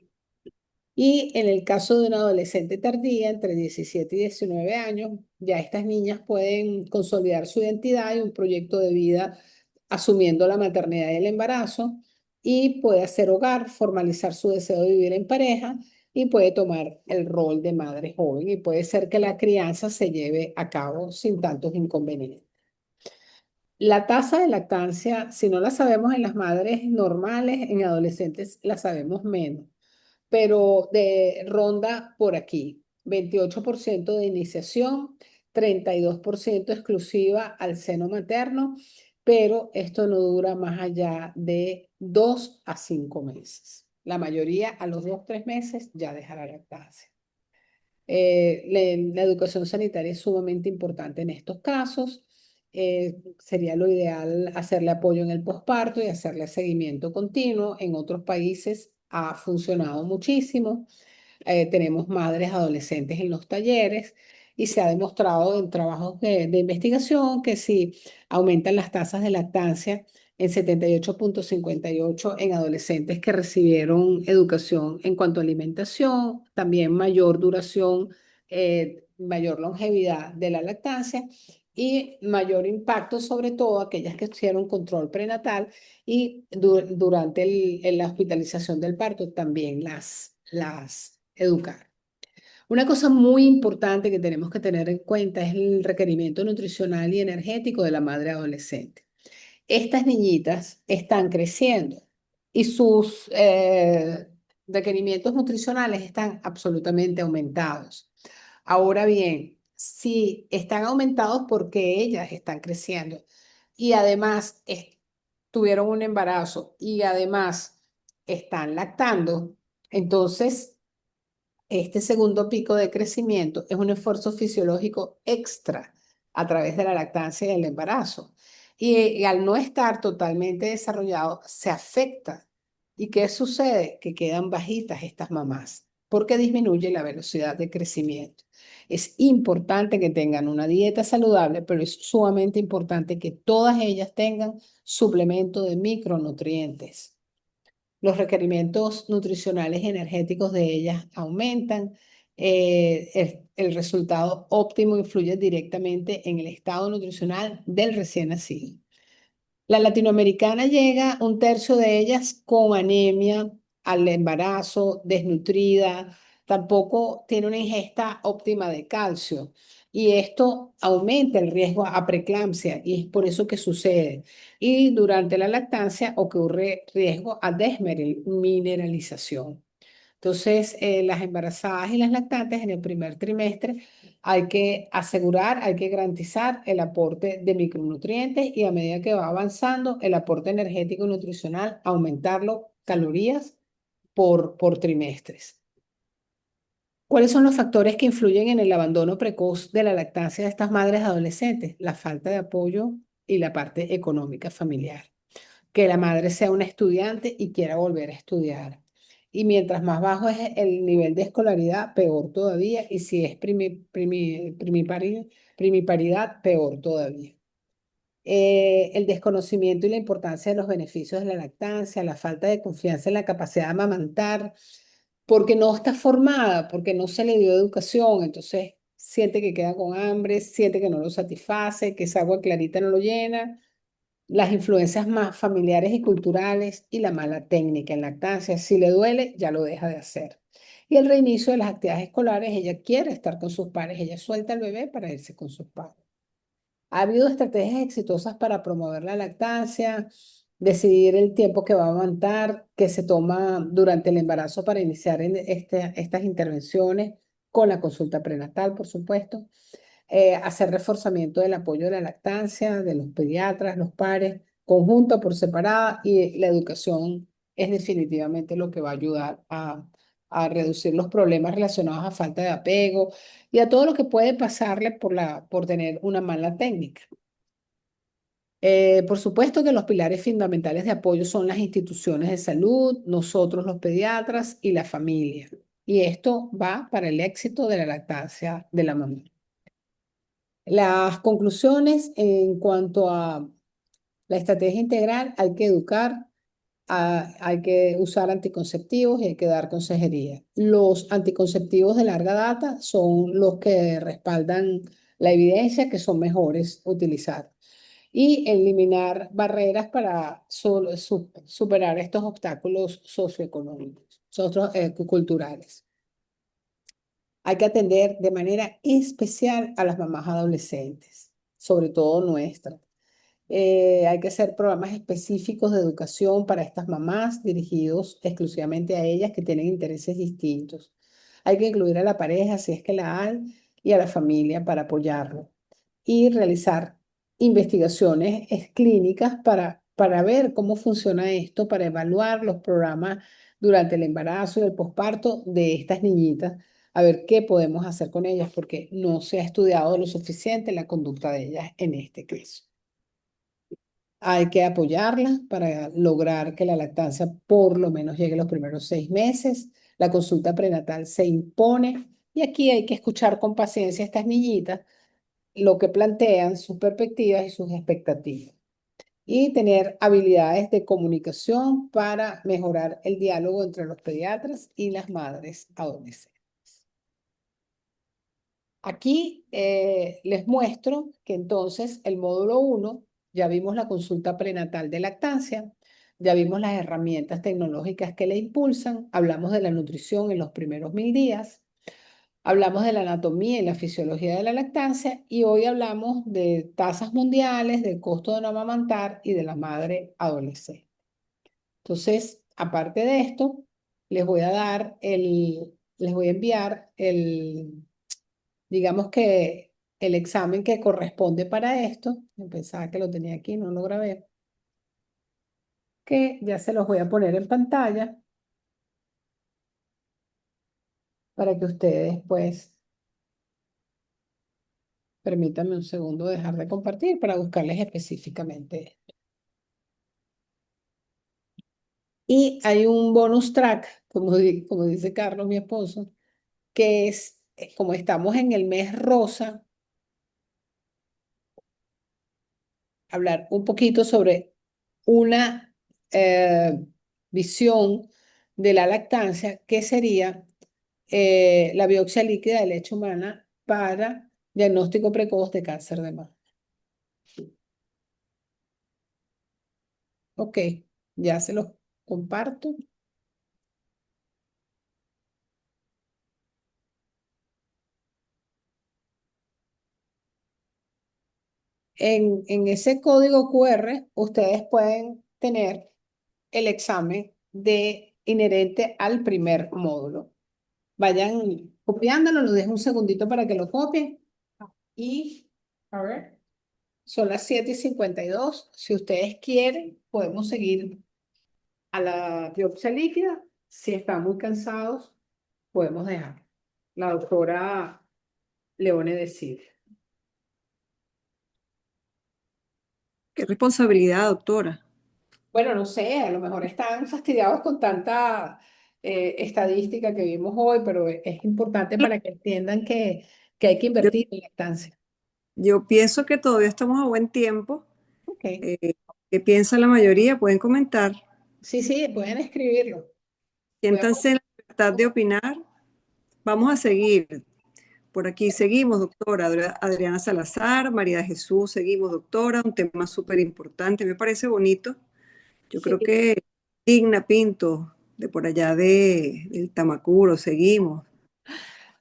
Y en el caso de una adolescente tardía, entre 17 y 19 años, ya estas niñas pueden consolidar su identidad y un proyecto de vida asumiendo la maternidad y el embarazo, y puede hacer hogar, formalizar su deseo de vivir en pareja y puede tomar el rol de madre joven y puede ser que la crianza se lleve a cabo sin tantos inconvenientes. La tasa de lactancia, si no la sabemos en las madres normales, en adolescentes la sabemos menos, pero ronda por aquí, 28% de iniciación, 32% exclusiva al seno materno, pero esto no dura más allá de 2 a 5 meses. La mayoría a los 2 o 3 meses ya deja la lactancia. La educación sanitaria es sumamente importante en estos casos. Sería lo ideal hacerle apoyo en el posparto y hacerle seguimiento continuo. En otros países ha funcionado muchísimo. Tenemos madres adolescentes en los talleres y se ha demostrado en trabajos de investigación que si aumentan las tasas de lactancia en 78,58 en adolescentes que recibieron educación en cuanto a alimentación, también mayor duración, mayor longevidad de la lactancia y mayor impacto sobre todo aquellas que hicieron control prenatal y durante la hospitalización del parto también las educar. Una cosa muy importante que tenemos que tener en cuenta es el requerimiento nutricional y energético de la madre adolescente. Estas niñitas están creciendo y sus requerimientos nutricionales están absolutamente aumentados. Ahora bien, si están aumentados porque ellas están creciendo y además tuvieron un embarazo y además están lactando, entonces este segundo pico de crecimiento es un esfuerzo fisiológico extra a través de la lactancia y el embarazo. Y al no estar totalmente desarrollado, se afecta. ¿Y qué sucede? Que quedan bajitas estas mamás, porque disminuye la velocidad de crecimiento. Es importante que tengan una dieta saludable, pero es sumamente importante que todas ellas tengan suplemento de micronutrientes. Los requerimientos nutricionales y energéticos de ellas aumentan. El resultado óptimo influye directamente en el estado nutricional del recién nacido. La latinoamericana llega un tercio de ellas con anemia al embarazo, desnutrida, tampoco tiene una ingesta óptima de calcio. Y esto aumenta el riesgo a preeclampsia y es por eso que sucede. Y durante la lactancia ocurre riesgo a desmineralización. Entonces, las embarazadas y las lactantes en el primer trimestre hay que asegurar, hay que garantizar el aporte de micronutrientes y a medida que va avanzando, el aporte energético y nutricional, aumentarlo calorías por trimestres. ¿Cuáles son los factores que influyen en el abandono precoz de la lactancia de estas madres adolescentes? La falta de apoyo y la parte económica familiar. Que la madre sea una estudiante y quiera volver a estudiar. Y mientras más bajo es el nivel de escolaridad, peor todavía. Y si es primiparidad, peor todavía. El desconocimiento y la importancia de los beneficios de la lactancia, la falta de confianza en la capacidad de amamantar, porque no está formada, porque no se le dio educación, entonces siente que queda con hambre, siente que no lo satisface, que esa agua clarita no lo llena, las influencias más familiares y culturales y la mala técnica en lactancia. Si le duele, ya lo deja de hacer. Y el reinicio de las actividades escolares, ella quiere estar con sus padres, ella suelta al bebé para irse con sus padres. Ha habido estrategias exitosas para promover la lactancia, decidir el tiempo que va a aguantar, que se toma durante el embarazo para iniciar estas intervenciones con la consulta prenatal, por supuesto. Hacer reforzamiento del apoyo de la lactancia, de los pediatras, los pares, conjunto por separada, y la educación es definitivamente lo que va a ayudar a reducir los problemas relacionados a falta de apego y a todo lo que puede pasarle por tener una mala técnica. Por supuesto que los pilares fundamentales de apoyo son las instituciones de salud, nosotros los pediatras y la familia. Y esto va para el éxito de la lactancia de la mamá. Las conclusiones en cuanto a la estrategia integral, hay que educar, hay que usar anticonceptivos y hay que dar consejería. Los anticonceptivos de larga data son los que respaldan la evidencia que son mejores utilizar y eliminar barreras para superar estos obstáculos socioeconómicos, culturales. Hay que atender de manera especial a las mamás adolescentes, sobre todo nuestras. Hay que hacer programas específicos de educación para estas mamás dirigidos exclusivamente a ellas que tienen intereses distintos. Hay que incluir a la pareja, si es que la hay, y a la familia para apoyarlo. Y realizar investigaciones clínicas para ver cómo funciona esto, para evaluar los programas durante el embarazo y el posparto de estas niñitas, a ver qué podemos hacer con ellas, porque no se ha estudiado lo suficiente la conducta de ellas en este caso. Hay que apoyarla para lograr que la lactancia por lo menos llegue los primeros 6 meses. La consulta prenatal se impone y aquí hay que escuchar con paciencia a estas niñitas lo que plantean, sus perspectivas y sus expectativas. Y tener habilidades de comunicación para mejorar el diálogo entre los pediatras y las madres adolescentes. Aquí les muestro que entonces el módulo 1, ya vimos la consulta prenatal de lactancia, ya vimos las herramientas tecnológicas que le impulsan, hablamos de la nutrición en los primeros 1000 días, hablamos de la anatomía y la fisiología de la lactancia y hoy hablamos de tasas mundiales, del costo de no amamantar y de la madre adolescente. Entonces, aparte de esto, les voy a enviar digamos que el examen que corresponde para esto. Pensaba que lo tenía aquí, no lo grabé, que ya se los voy a poner en pantalla para que ustedes, pues, permítanme un segundo dejar de compartir para buscarles específicamente. Y hay un bonus track, como dice Carlos, mi esposo, que es, como estamos en el mes rosa, hablar un poquito sobre una visión de la lactancia, que sería la biopsia líquida de leche humana para diagnóstico precoz de cáncer de mama. Ok, ya se los comparto. En ese código QR ustedes pueden tener el examen inherente al primer módulo. Vayan copiándolo, lo dejo un segundito para que lo copien. Y, a ver, son las 7:52. Si ustedes quieren, podemos seguir a la biopsia líquida. Si están muy cansados, podemos dejar. La doctora Leone decide. Qué responsabilidad, doctora. Bueno, no sé, a lo mejor están fastidiados con tanta estadística que vimos hoy, pero es importante para que entiendan que hay que Yo, invertir en lactancia. yo pienso que todavía estamos a buen tiempo. Ok, Eh, ¿Qué piensa la mayoría? Pueden comentar. sí, sí, pueden escribirlo. Voy a Siéntanse en la libertad de opinar. Vamos a seguir. Por aquí seguimos, doctora. Adriana Salazar, María de Jesús, seguimos, doctora. Un tema súper importante. Me parece bonito. Yo sí. creo que Digna Pinto, de por allá del Tamacuro, seguimos.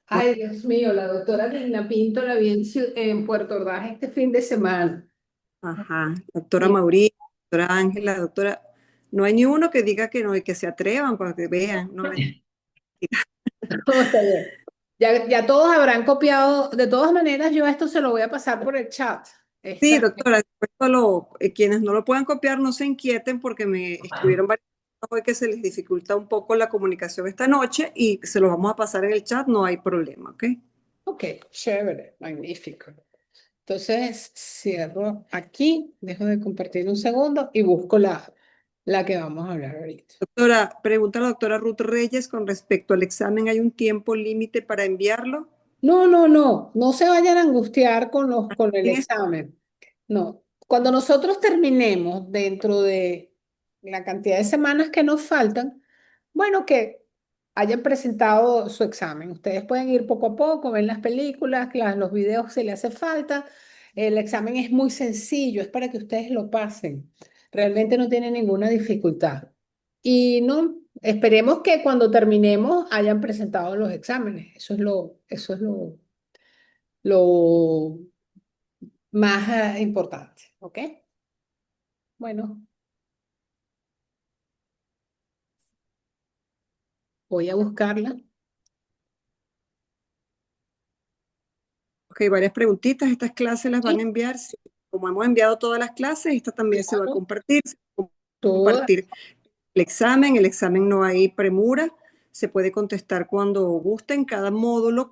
Ay, Dios mío, la doctora Digna Pinto la vi en Puerto Ordaz este fin de semana. Ajá, doctora Y Mauricio, doctora Ángela, doctora, no hay ni uno que diga que no y que se atrevan para que vean. No, todo está bien. Ya todos habrán copiado. De todas maneras, yo esto se lo voy a pasar por el chat. sí, Esta, doctora, después quienes no lo puedan copiar no se inquieten porque me escribieron varios hoy que se les dificulta un poco la comunicación esta noche y se los vamos a pasar en el chat, no hay problema, ¿ok? ok, chévere, magnífico. Entonces, cierro aquí, dejo de compartir un segundo y busco la que vamos a hablar ahorita. Doctora, pregunta a la doctora Ruth Reyes con respecto al examen, ¿hay un tiempo límite para enviarlo? No, no, no, no se vayan a angustiar con el En este examen. No, cuando nosotros terminemos dentro de la cantidad de semanas que nos faltan, bueno, que hayan presentado su examen. Ustedes pueden ir poco a poco, ven las películas, los videos si le hace falta. El examen es muy sencillo, es para que ustedes lo pasen. Realmente no tiene ninguna dificultad. Y no, esperemos que cuando terminemos hayan presentado los exámenes. Eso es lo más importante, ¿ok? Bueno, voy a buscarla. Ok, varias preguntitas. Estas clases las van a Sí, enviar. Sí, como hemos enviado todas las clases, esta también se va a claro, compartir. Se va a todas. compartir el examen no hay premura, se puede contestar cuando gusten, cada módulo,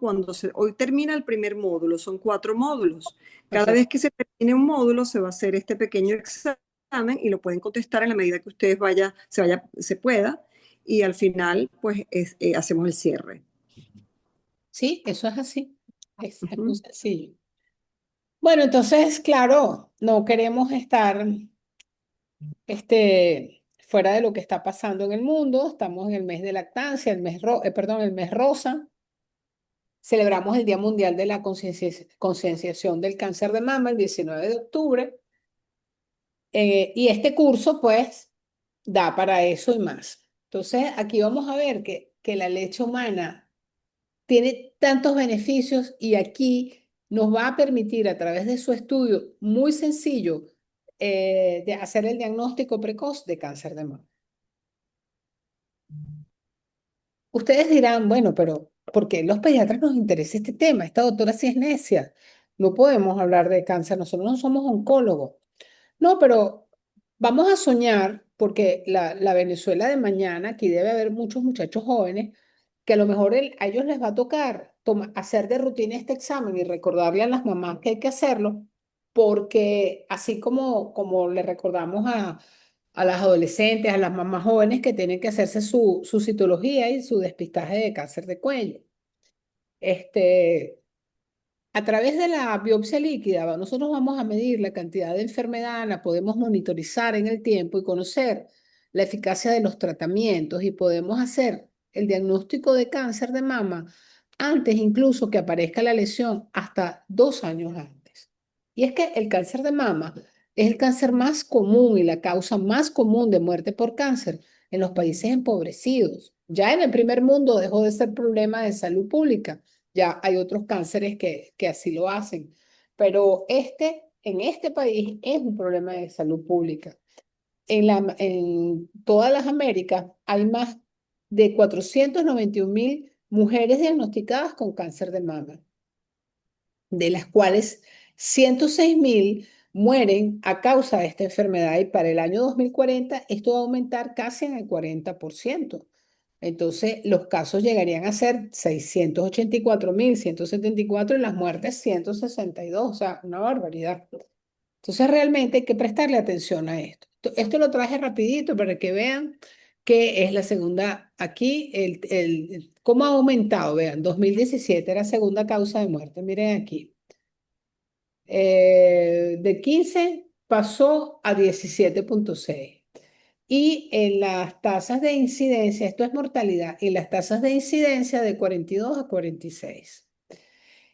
hoy termina el primer módulo, son 4 módulos. Cada Perfecto. vez que se termine un módulo se va a hacer este pequeño examen y lo pueden contestar en la medida que ustedes se pueda, y al final pues hacemos el cierre. Sí, eso es así. Es muy Ujú. sencillo. Bueno, entonces, claro, no queremos estar fuera de lo que está pasando en el mundo. Estamos en el mes de lactancia, perdón, el mes rosa. celebramos el Día Mundial de la Concienciación del Cáncer de Mama el 19 de octubre. Y este curso, pues, da para eso y más. Entonces, aquí vamos a ver que la leche humana tiene tantos beneficios y aquí nos va a permitir a través de su estudio muy sencillo de hacer el diagnóstico precoz de cáncer de mama. Ustedes dirán, bueno, pero ¿por qué los pediatras nos interesa este tema? Esta doctora sí es necia. No podemos hablar de cáncer, nosotros no somos oncólogos. No, pero vamos a soñar, porque la Venezuela de mañana, aquí debe haber muchos muchachos jóvenes que a lo mejor a ellos les va a tocar hacer de rutina este examen y recordarle a las mamás que hay que hacerlo, porque así como le recordamos a las adolescentes, a las mamás jóvenes que tienen que hacerse su citología y su despistaje de cáncer de cuello. Este, a través de la biopsia líquida, nosotros vamos a medir la cantidad de enfermedad, la podemos monitorizar en el tiempo y conocer la eficacia de los tratamientos y podemos hacer el diagnóstico de cáncer de mama antes incluso que aparezca la lesión, hasta 2 años antes. Y es que el cáncer de mama es el cáncer más común y la causa más común de muerte por cáncer en los países empobrecidos. Ya en el primer mundo dejó de ser problema de salud pública, ya hay otros cánceres que así lo hacen, pero en este país es un problema de salud pública. En todas las Américas hay más de 491.000 mujeres diagnosticadas con cáncer de mama, de las cuales 106.000 mueren a causa de esta enfermedad y para el año 2040 esto va a aumentar casi en el 40%. Entonces, los casos llegarían a ser 684.174 y las muertes 162, o sea, una barbaridad. Entonces, realmente hay que prestarle atención a esto. Esto lo traje rapidito para que vean que es la segunda, aquí, cómo ha aumentado, vean, 2017 era segunda causa de muerte, miren aquí. De 15 pasó a 17,6. Y en las tasas de incidencia, esto es mortalidad, y las tasas de incidencia de 42 a 46.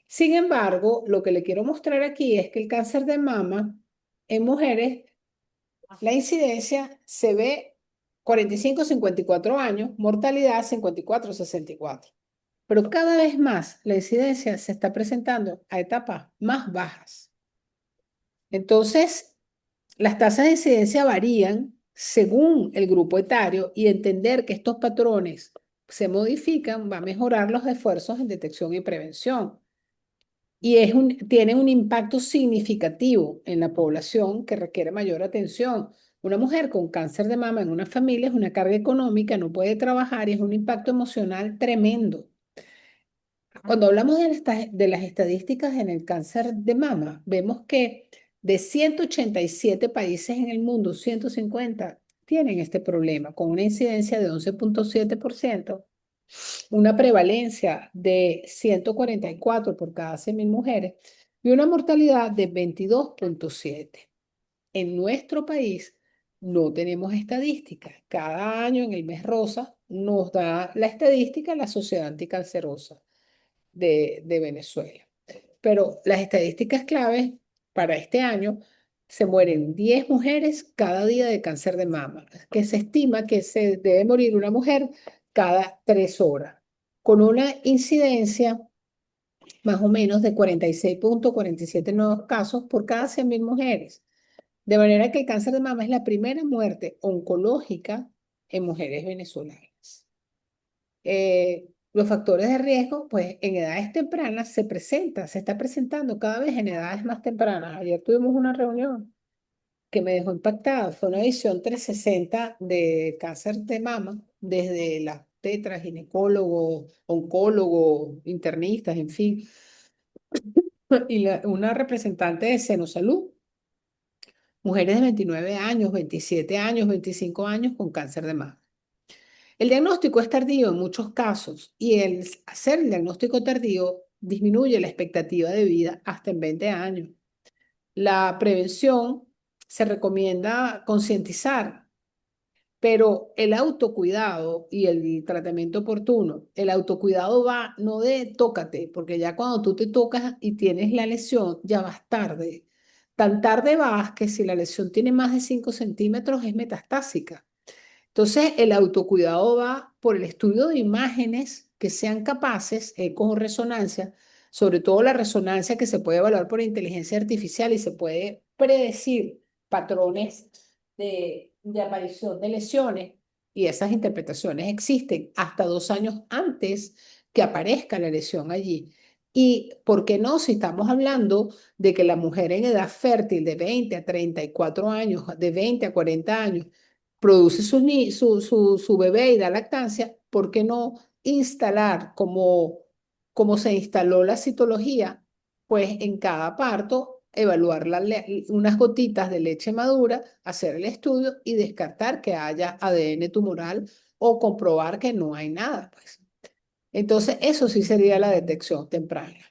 Sin embargo, lo que le quiero mostrar aquí es que el cáncer de mama en mujeres, la incidencia se ve 45 a 54 años, mortalidad 54 a 64. Pero cada vez más la incidencia se está presentando a etapas más bajas. Entonces, las tasas de incidencia varían según el grupo etario y entender que estos patrones se modifican va a mejorar los esfuerzos en detección y prevención. Y tiene un impacto significativo en la población que requiere mayor atención. Una mujer con cáncer de mama en una familia es una carga económica, no puede trabajar y es un impacto emocional tremendo. Cuando hablamos de las estadísticas en el cáncer de mama, vemos que de 187 países en el mundo, 150 tienen este problema, con una incidencia de 11,7%, una prevalencia de 144 por cada 100.000 mujeres y una mortalidad de 22,7. En nuestro país no tenemos estadísticas. Cada año en el mes rosa nos da la estadística la Sociedad Anticancerosa de Venezuela. Pero las estadísticas claves para este año, se mueren 10 mujeres cada día de cáncer de mama, que se estima que se debe morir una mujer cada 3 horas, con una incidencia más o menos de 46,47 nuevos casos por cada 100.000 mujeres. De manera que el cáncer de mama es la primera muerte oncológica en mujeres venezolanas. Los factores de riesgo, pues en edades tempranas se está presentando cada vez en edades más tempranas. Ayer tuvimos una reunión que me dejó impactada. Fue una visión 360 de cáncer de mama, desde las tetras, ginecólogos, oncólogos, internistas, en fin, y una representante de Senosalud, mujeres de 29 años, 27 años, 25 años con cáncer de mama. El diagnóstico es tardío en muchos casos y el hacer el diagnóstico tardío disminuye la expectativa de vida hasta en 20 años. La prevención se recomienda concientizar Pero el autocuidado y el tratamiento oportuno, el autocuidado va no de tócate, porque ya cuando tú te tocas y tienes la lesión, ya vas tarde. Tan tarde vas que si la lesión tiene más de 5 centímetros es metastásica. Entonces, el autocuidado va por el estudio de imágenes que sean capaces, eco o resonancia, sobre todo la resonancia que se puede evaluar por inteligencia artificial y se puede predecir patrones de aparición de lesiones, y esas interpretaciones existen hasta 2 años antes que aparezca la lesión allí. Y, ¿por qué no? Si estamos hablando de que la mujer en edad fértil de 20 a 34 años, de 20 a 40 años, produce su bebé y da lactancia, ¿por qué no instalar como se instaló la citología? Pues en cada parto, evaluar unas gotitas de leche madura, hacer el estudio y descartar que haya ADN tumoral o comprobar que no hay nada, pues. Entonces, eso sí sería la detección temprana.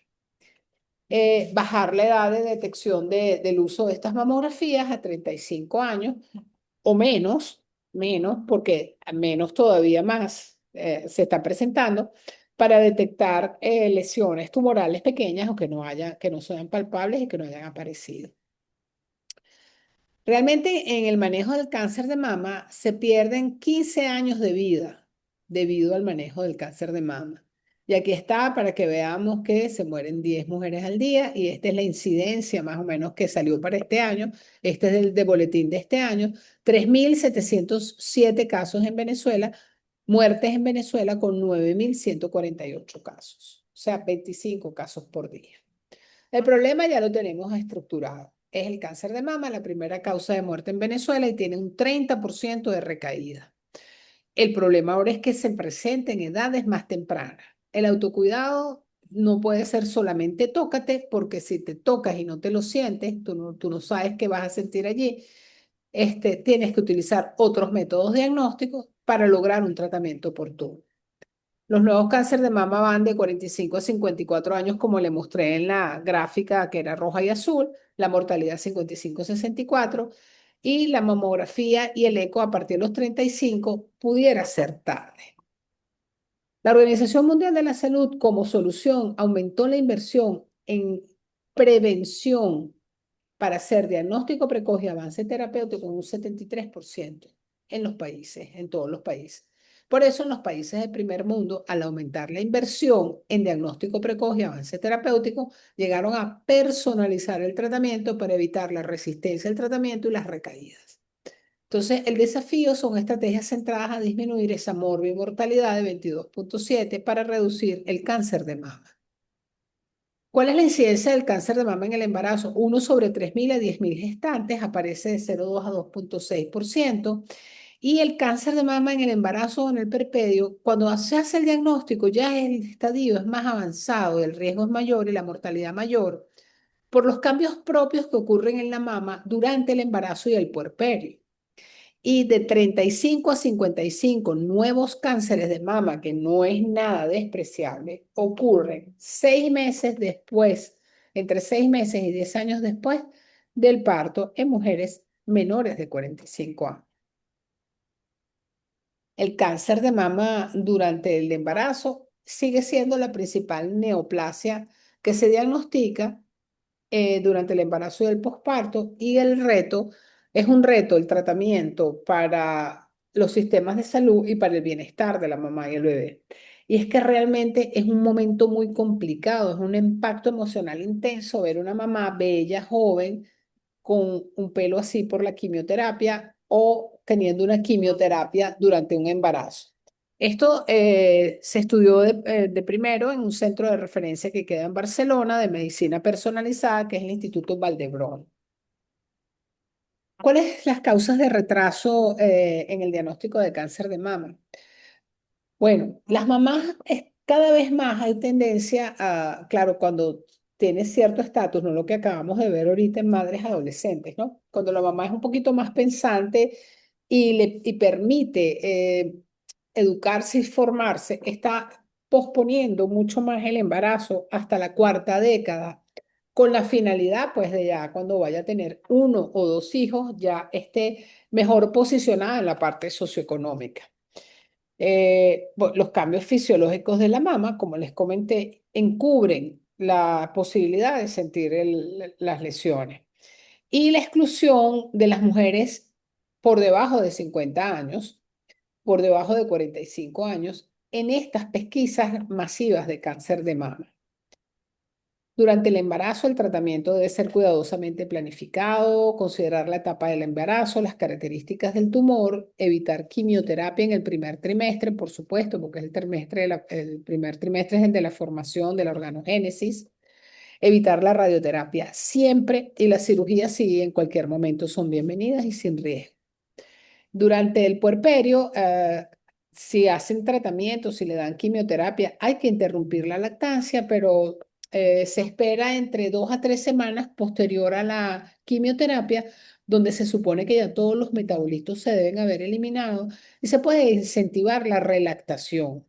Bajar la edad de detección del uso de estas mamografías a 35 años o menos, porque menos todavía más se está presentando para detectar lesiones tumorales pequeñas o que no sean palpables y que no hayan aparecido. Realmente en el manejo del cáncer de mama se pierden 15 años de vida debido al manejo del cáncer de mama. Y aquí está para que veamos que se mueren 10 mujeres al día y esta es la incidencia más o menos que salió para este año. Este es el de boletín de este año. 3.707 casos en Venezuela, muertes en Venezuela con 9.148 casos, o sea, 25 casos por día. El problema ya lo tenemos estructurado. Es el cáncer de mama, la primera causa de muerte en Venezuela y tiene un 30% de recaída. El problema ahora es que se presenta en edades más tempranas. El autocuidado no puede ser solamente tócate, porque si te tocas y no te lo sientes, tú no sabes qué vas a sentir allí. Tienes que utilizar otros métodos diagnósticos para lograr un tratamiento oportuno. Los nuevos cánceres de mama van de 45 a 54 años, como le mostré en la gráfica que era roja y azul, la mortalidad 55 a 64, y la mamografía y el eco a partir de los 35 pudiera ser tarde. La Organización Mundial de la Salud, como solución, aumentó la inversión en prevención para hacer diagnóstico precoz y avance terapéutico en un 73% en los países, en todos los países. Por eso en los países del primer mundo, al aumentar la inversión en diagnóstico precoz y avance terapéutico, llegaron a personalizar el tratamiento para evitar la resistencia al tratamiento y las recaídas. Entonces, el desafío son estrategias centradas a disminuir esa mortalidad de 22.7 para reducir el cáncer de mama. ¿Cuál es la incidencia del cáncer de mama en el embarazo? 1 sobre 3.000 a 10.000 gestantes, aparece de 0,2 a 2.6%. Y el cáncer de mama en el embarazo o en el perpedio, cuando se hace el diagnóstico, ya el estadio es más avanzado, el riesgo es mayor y la mortalidad mayor, por los cambios propios que ocurren en la mama durante el embarazo y el puerperio. Y de 35 a 55 nuevos cánceres de mama, que no es nada despreciable, ocurren 6 meses después, entre 6 meses y 10 años después del parto en mujeres menores de 45 años. El cáncer de mama durante el embarazo sigue siendo la principal neoplasia que se diagnostica durante el embarazo y el posparto, y el reto es un reto, el tratamiento para los sistemas de salud y para el bienestar de la mamá y el bebé. Y es que realmente es un momento muy complicado, es un impacto emocional intenso ver una mamá bella, joven, con un pelo así por la quimioterapia o teniendo una quimioterapia durante un embarazo. Esto se estudió de primero en un centro de referencia que queda en Barcelona de medicina personalizada, que es el Instituto Valdebron. ¿Cuáles son las causas de retraso en el diagnóstico de cáncer de mama? Bueno, las mamás cada vez más hay tendencia a, claro, cuando tiene cierto estatus, no lo que acabamos de ver ahorita en madres adolescentes, ¿no? Cuando la mamá es un poquito más pensante y permite educarse y formarse, está posponiendo mucho más el embarazo hasta la cuarta década con la finalidad, pues, de ya cuando vaya a tener uno o dos hijos, ya esté mejor posicionada en la parte socioeconómica. Los cambios fisiológicos de la mama, como les comenté, encubren la posibilidad de sentir las lesiones. Y la exclusión de las mujeres por debajo de 50 años, por debajo de 45 años, en estas pesquisas masivas de cáncer de mama. Durante el embarazo, el tratamiento debe ser cuidadosamente planificado, considerar la etapa del embarazo, las características del tumor, evitar quimioterapia en el primer trimestre, por supuesto, porque es el primer trimestre es el de la formación de la organogénesis, evitar la radioterapia siempre y la cirugía sí en cualquier momento son bienvenidas y sin riesgo. Durante el puerperio, si hacen tratamiento, si le dan quimioterapia, hay que interrumpir la lactancia, pero se espera entre 2 a 3 semanas posterior a la quimioterapia, donde se supone que ya todos los metabolitos se deben haber eliminado y se puede incentivar la relactación.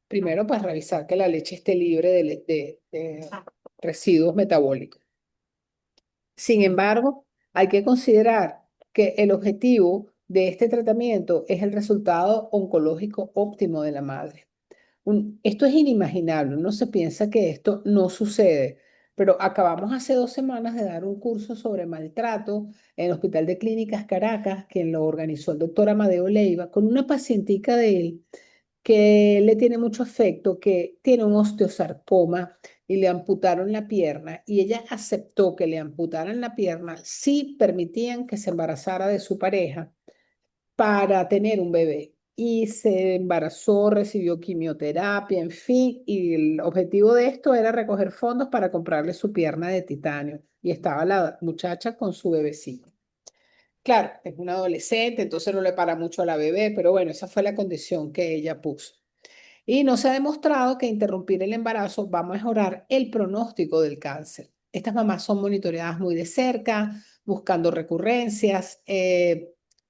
Primero, para revisar que la leche esté libre de residuos metabólicos. Sin embargo, hay que considerar que el objetivo de este tratamiento es el resultado oncológico óptimo de la madre. Esto es inimaginable, uno se piensa que esto no sucede, pero acabamos hace 2 semanas de dar un curso sobre maltrato en el Hospital de Clínicas Caracas, quien lo organizó el doctor Amadeo Leiva, con una pacientica de él que le tiene mucho afecto, que tiene un osteosarcoma y le amputaron la pierna y ella aceptó que le amputaran la pierna si permitían que se embarazara de su pareja para tener un bebé. Y se embarazó, recibió quimioterapia, en fin, y el objetivo de esto era recoger fondos para comprarle su pierna de titanio. Y estaba la muchacha con su bebecito. Claro, es una adolescente, entonces no le para mucho a la bebé, pero bueno, esa fue la condición que ella puso. Y no se ha demostrado que interrumpir el embarazo va a mejorar el pronóstico del cáncer. Estas mamás son monitoreadas muy de cerca, buscando recurrencias.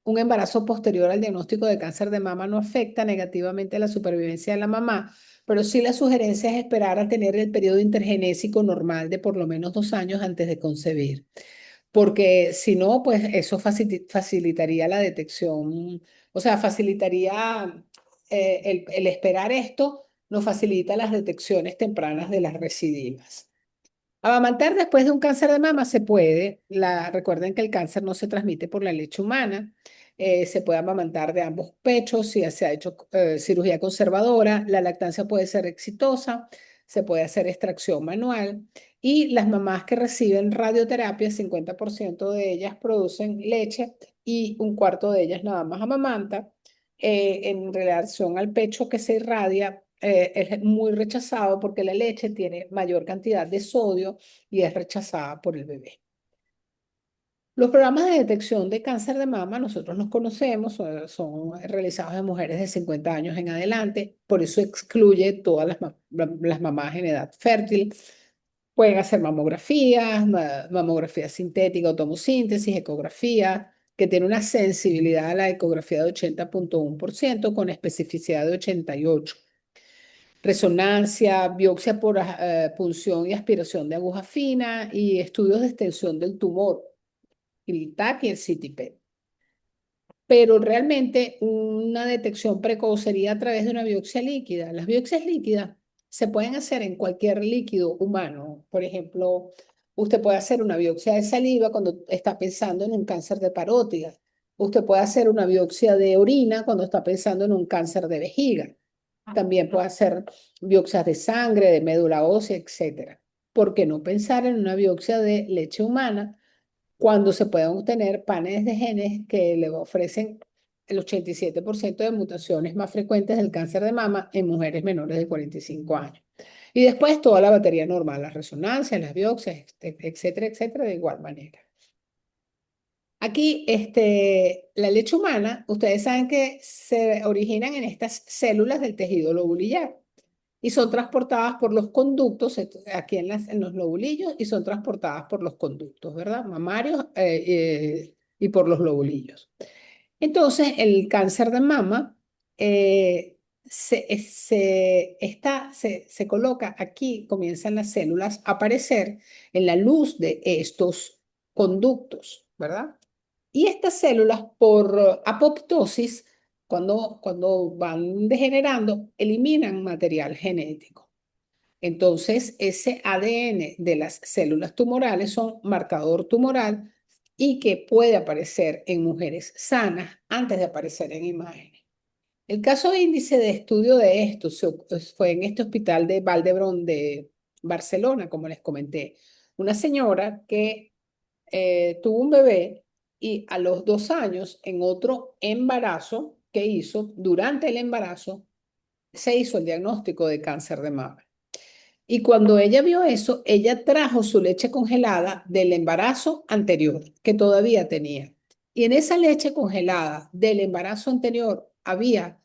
Un embarazo posterior al diagnóstico de cáncer de mama no afecta negativamente la supervivencia de la mamá, pero sí la sugerencia es esperar a tener el periodo intergenésico normal de por lo menos 2 años antes de concebir, porque si no, pues eso facilitaría la detección, o sea, facilitaría el esperar esto, nos facilita las detecciones tempranas de las recidivas. Amamantar después de un cáncer de mama se puede. Recuerden que el cáncer no se transmite por la leche humana. Se puede amamantar de ambos pechos si se ha hecho cirugía conservadora. La lactancia puede ser exitosa. Se puede hacer extracción manual. Y las mamás que reciben radioterapia, 50% de ellas producen leche y un cuarto de ellas nada más amamanta. En relación al pecho que se irradia, es muy rechazado porque la leche tiene mayor cantidad de sodio y es rechazada por el bebé. Los programas de detección de cáncer de mama, nosotros los conocemos, son realizados en mujeres de 50 años en adelante, por eso excluye todas las mamás en edad fértil. Pueden hacer mamografías, mamografía sintética o tomosíntesis, ecografía, que tiene una sensibilidad a la ecografía de 80,1% con especificidad de 88%. Resonancia, biopsia por punción y aspiración de aguja fina y estudios de extensión del tumor, el TAC y el CT-PET. Pero realmente una detección precoz sería a través de una biopsia líquida. Las biopsias líquidas se pueden hacer en cualquier líquido humano. Por ejemplo, usted puede hacer una biopsia de saliva cuando está pensando en un cáncer de parótida. Usted puede hacer una biopsia de orina cuando está pensando en un cáncer de vejiga. También puede hacer biopsias de sangre, de médula ósea, etcétera. ¿Por qué no pensar en una biopsia de leche humana cuando se pueden obtener paneles de genes que le ofrecen el 87% de mutaciones más frecuentes del cáncer de mama en mujeres menores de 45 años? Y después toda la batería normal, las resonancias, las biopsias, etcétera, etcétera, de igual manera. Aquí, la leche humana, ustedes saben que se originan en estas células del tejido lobulillar y son transportadas por los conductos, aquí en los lobulillos, y son transportadas por los conductos, ¿verdad? Mamarios y por los lobulillos. Entonces, el cáncer de mama se coloca aquí, comienzan las células a aparecer en la luz de estos conductos, ¿verdad? Y estas células, por apoptosis, cuando van degenerando, eliminan material genético. Entonces, ese ADN de las células tumorales son marcador tumoral y que puede aparecer en mujeres sanas antes de aparecer en imágenes. El caso índice de estudio de esto fue en este hospital de Valdebrón de Barcelona, como les comenté. Una señora que tuvo un bebé y a los 2 años, en otro embarazo que hizo, durante el embarazo, se hizo el diagnóstico de cáncer de mama. Y cuando ella vio eso, ella trajo su leche congelada del embarazo anterior, que todavía tenía. Y en esa leche congelada del embarazo anterior había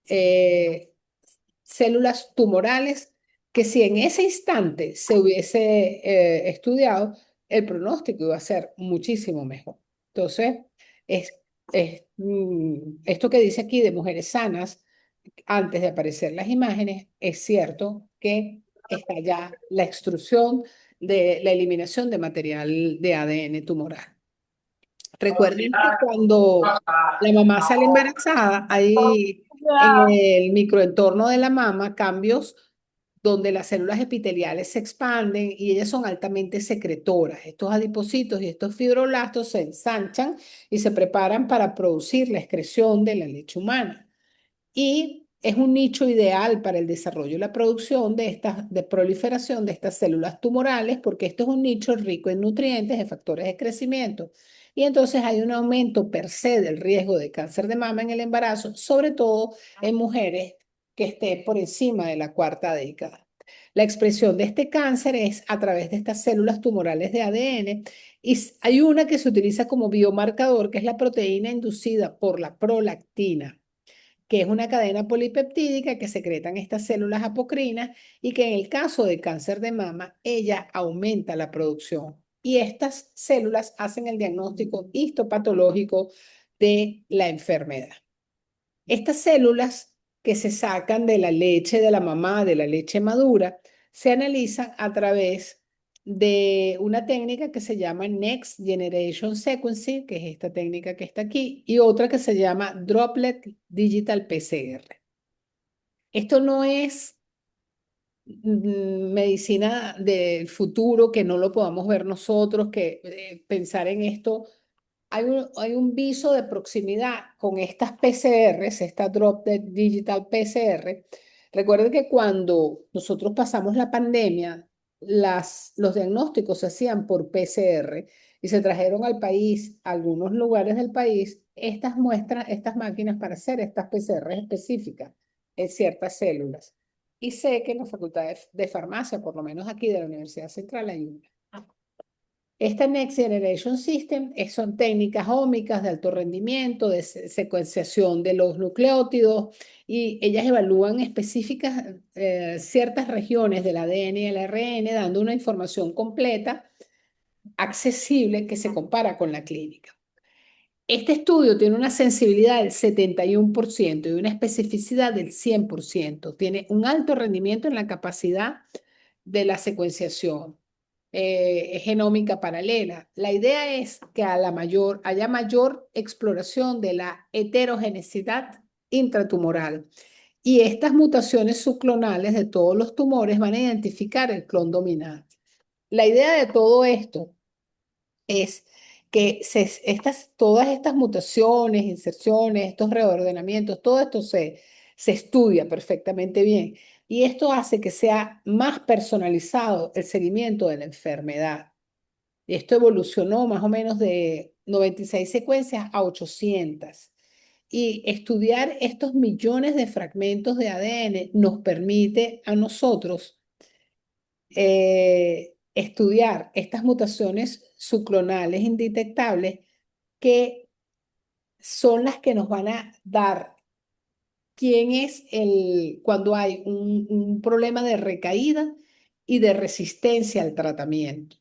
eh, células tumorales que si en ese instante se hubiese estudiado, el pronóstico iba a ser muchísimo mejor. Entonces, es, esto que dice aquí de mujeres sanas, antes de aparecer las imágenes, es cierto que está ya la extrusión de la eliminación de material de ADN tumoral. Recuerden que cuando la mamá sale embarazada, hay en el microentorno de la mama cambios donde las células epiteliales se expanden y ellas son altamente secretoras. Estos adipocitos y estos fibroblastos se ensanchan y se preparan para producir la excreción de la leche humana. Y es un nicho ideal para el desarrollo y la producción de proliferación de estas células tumorales, porque esto es un nicho rico en nutrientes, de factores de crecimiento. Y entonces hay un aumento per se del riesgo de cáncer de mama en el embarazo, sobre todo en mujeres que estén por encima de la cuarta década. La expresión de este cáncer es a través de estas células tumorales de ADN y hay una que se utiliza como biomarcador, que es la proteína inducida por la prolactina, que es una cadena polipeptídica que secretan estas células apocrinas y que en el caso de cáncer de mama, ella aumenta la producción. Y estas células hacen el diagnóstico histopatológico de la enfermedad. Estas células que se sacan de la leche de la mamá, de la leche madura, se analizan a través de una técnica que se llama Next Generation Sequencing, que es esta técnica que está aquí, y otra que se llama Droplet Digital PCR. Esto no es medicina del futuro, que no lo podamos ver nosotros, que pensar en esto hay un viso de proximidad con estas PCRs, esta Drop Dead Digital PCR. Recuerden que cuando nosotros pasamos la pandemia, los diagnósticos se hacían por PCR y se trajeron al país, a algunos lugares del país, estas muestras, estas máquinas para hacer estas PCR específicas en ciertas células. Y sé que en la Facultad de Farmacia, por lo menos aquí de la Universidad Central, hay una. Esta Next Generation System son técnicas ómicas de alto rendimiento, de secuenciación de los nucleótidos, y ellas evalúan específicas ciertas regiones del ADN y el ARN, dando una información completa, accesible, que se compara con la clínica. Este estudio tiene una sensibilidad del 71% y una especificidad del 100%. Tiene un alto rendimiento en la capacidad de la secuenciación genómica paralela. La idea es que haya mayor exploración de la heterogeneidad intratumoral y estas mutaciones subclonales de todos los tumores van a identificar el clon dominante. La idea de todo esto es que todas estas mutaciones, inserciones, estos reordenamientos, todo esto se estudia perfectamente bien. Y esto hace que sea más personalizado el seguimiento de la enfermedad. Esto evolucionó más o menos de 96 secuencias a 800. Y estudiar estos millones de fragmentos de ADN nos permite a nosotros estudiar estas mutaciones subclonales indetectables que son las que nos van a dar quién es cuando hay un problema de recaída y de resistencia al tratamiento.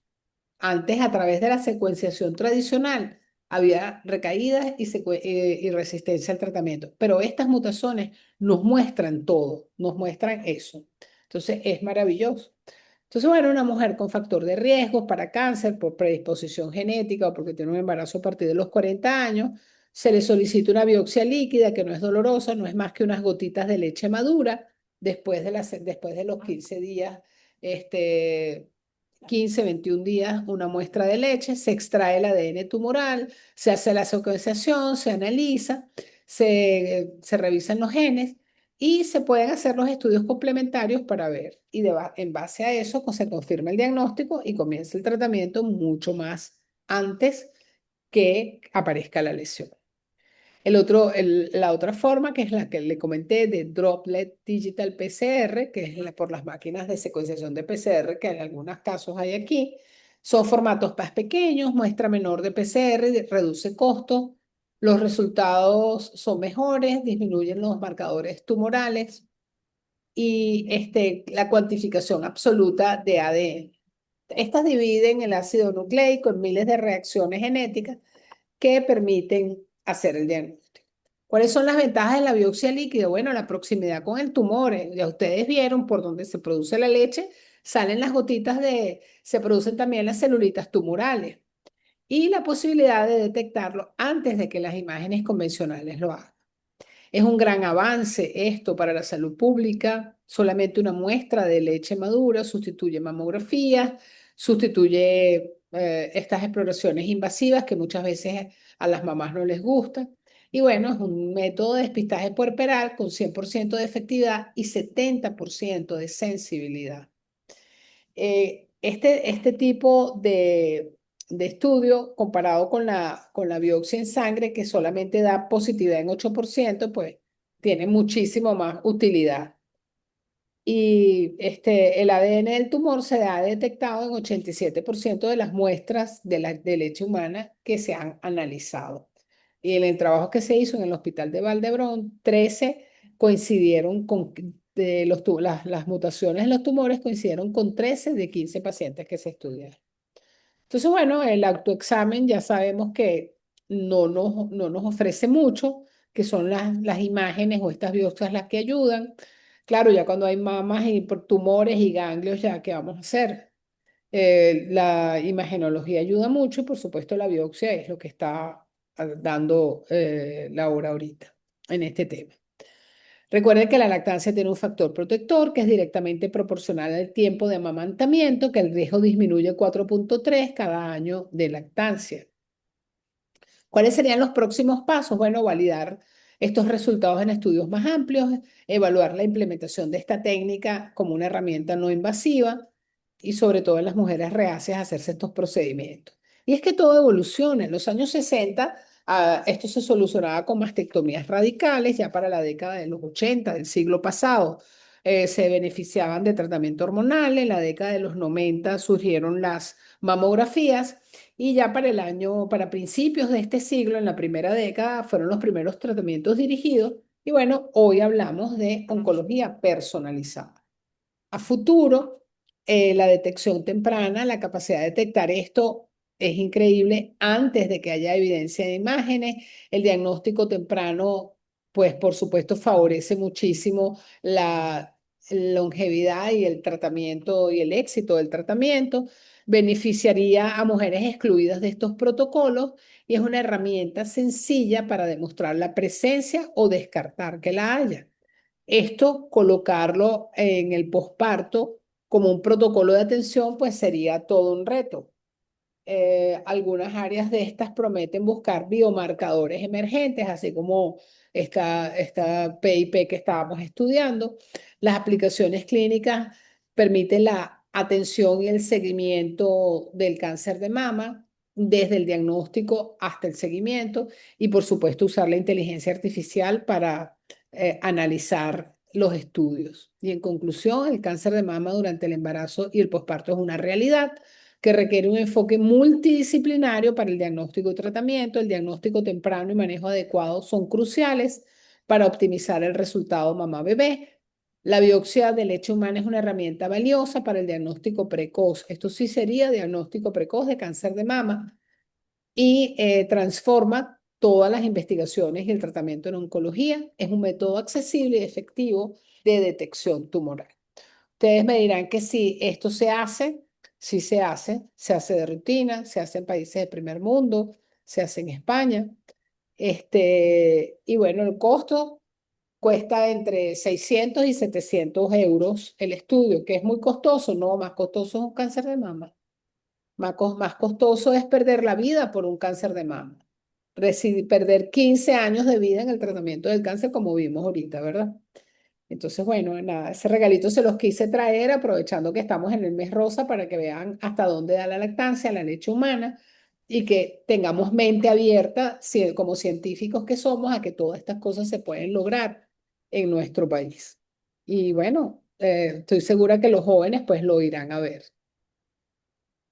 Antes, a través de la secuenciación tradicional, había recaídas y resistencia al tratamiento. Pero estas mutaciones nos muestran todo, nos muestran eso. Entonces es maravilloso. Entonces, bueno, una mujer con factor de riesgo para cáncer por predisposición genética o porque tiene un embarazo a partir de los 40 años, se le solicita una biopsia líquida que no es dolorosa, no es más que unas gotitas de leche madura después de los 15 días, este, 15, 21 días, una muestra de leche, se extrae el ADN tumoral, se hace la secuenciación, se analiza, se revisan los genes y se pueden hacer los estudios complementarios para ver. Y en base a eso se confirma el diagnóstico y comienza el tratamiento mucho más antes que aparezca la lesión. La otra forma, que es la que le comenté de Droplet Digital PCR, que es por las máquinas de secuenciación de PCR, que en algunos casos hay aquí, son formatos más pequeños, muestra menor de PCR, reduce costos, los resultados son mejores, disminuyen los marcadores tumorales y la cuantificación absoluta de ADN. Estas dividen el ácido nucleico en miles de reacciones genéticas que permiten hacer el diagnóstico. ¿Cuáles son las ventajas de la biopsia líquida? Bueno, la proximidad con el tumor. Ya ustedes vieron por donde se produce la leche, salen las gotitas se producen también las celulitas tumorales y la posibilidad de detectarlo antes de que las imágenes convencionales lo hagan. Es un gran avance esto para la salud pública. Solamente una muestra de leche madura sustituye mamografías, sustituye estas exploraciones invasivas que muchas veces a las mamás no les gustan. Y bueno, es un método de despistaje puerperal con 100% de efectividad y 70% de sensibilidad. Este tipo de estudio, comparado con la biopsia en sangre, que solamente da positividad en 8%, pues tiene muchísimo más utilidad. Y el ADN del tumor se ha detectado en 87% de las muestras de leche humana que se han analizado. Y en el trabajo que se hizo en el Hospital de Valdebrón, 13 coincidieron con las mutaciones en los tumores coincidieron con 13 de 15 pacientes que se estudiaron. Entonces, bueno, el autoexamen ya sabemos que no nos ofrece mucho, que son las imágenes o estas biopsias las que ayudan. Claro, ya cuando hay mamas y por tumores y ganglios, ya, ¿qué vamos a hacer? La imagenología ayuda mucho y por supuesto la biopsia es lo que está dando la hora ahorita en este tema. Recuerden que la lactancia tiene un factor protector que es directamente proporcional al tiempo de amamantamiento, que el riesgo disminuye 4,3 cada año de lactancia. ¿Cuáles serían los próximos pasos? Bueno, validar estos resultados en estudios más amplios, evaluar la implementación de esta técnica como una herramienta no invasiva y sobre todo en las mujeres reacias a hacerse estos procedimientos. Y es que todo evoluciona. En los años 60, esto se solucionaba con mastectomías radicales, ya para la década de los 80 del siglo pasado. Se beneficiaban de tratamiento hormonal, en la década de los 90 surgieron las mamografías y ya para principios de este siglo, en la primera década, fueron los primeros tratamientos dirigidos. Y bueno, hoy hablamos de oncología personalizada. A futuro, la detección temprana, la capacidad de detectar esto es increíble antes de que haya evidencia de imágenes. El diagnóstico temprano, pues por supuesto, favorece muchísimo la longevidad y el tratamiento y el éxito del tratamiento. Beneficiaría a mujeres excluidas de estos protocolos y es una herramienta sencilla para demostrar la presencia o descartar que la haya. Esto, colocarlo en el posparto como un protocolo de atención, pues sería todo un reto. Algunas áreas de estas prometen buscar biomarcadores emergentes, así como esta PIP que estábamos estudiando. Las aplicaciones clínicas permiten la atención y el seguimiento del cáncer de mama, desde el diagnóstico hasta el seguimiento, y por supuesto usar la inteligencia artificial para analizar los estudios. Y en conclusión, el cáncer de mama durante el embarazo y el posparto es una realidad que requiere un enfoque multidisciplinario para el diagnóstico y tratamiento. El diagnóstico temprano y manejo adecuado son cruciales para optimizar el resultado mamá-bebé. La biopsia de leche humana es una herramienta valiosa para el diagnóstico precoz. Esto sí sería diagnóstico precoz de cáncer de mama. y transforma todas las investigaciones y el tratamiento en oncología. Es un método accesible y efectivo de detección tumoral. Ustedes me dirán que si esto se hace, sí se hace de rutina, se hace en países de primer mundo, se hace en España. Y bueno, el costo cuesta entre 600 y 700 euros el estudio, que es muy costoso, no, más costoso es un cáncer de mama. Más costoso es perder la vida por un cáncer de mama. Perder 15 años de vida en el tratamiento del cáncer, como vimos ahorita, ¿verdad? Entonces, bueno, nada, ese regalito se los quise traer aprovechando que estamos en el mes rosa para que vean hasta dónde da la lactancia, la leche humana y que tengamos mente abierta como científicos que somos a que todas estas cosas se pueden lograr en nuestro país. Y bueno, estoy segura que los jóvenes pues lo irán a ver.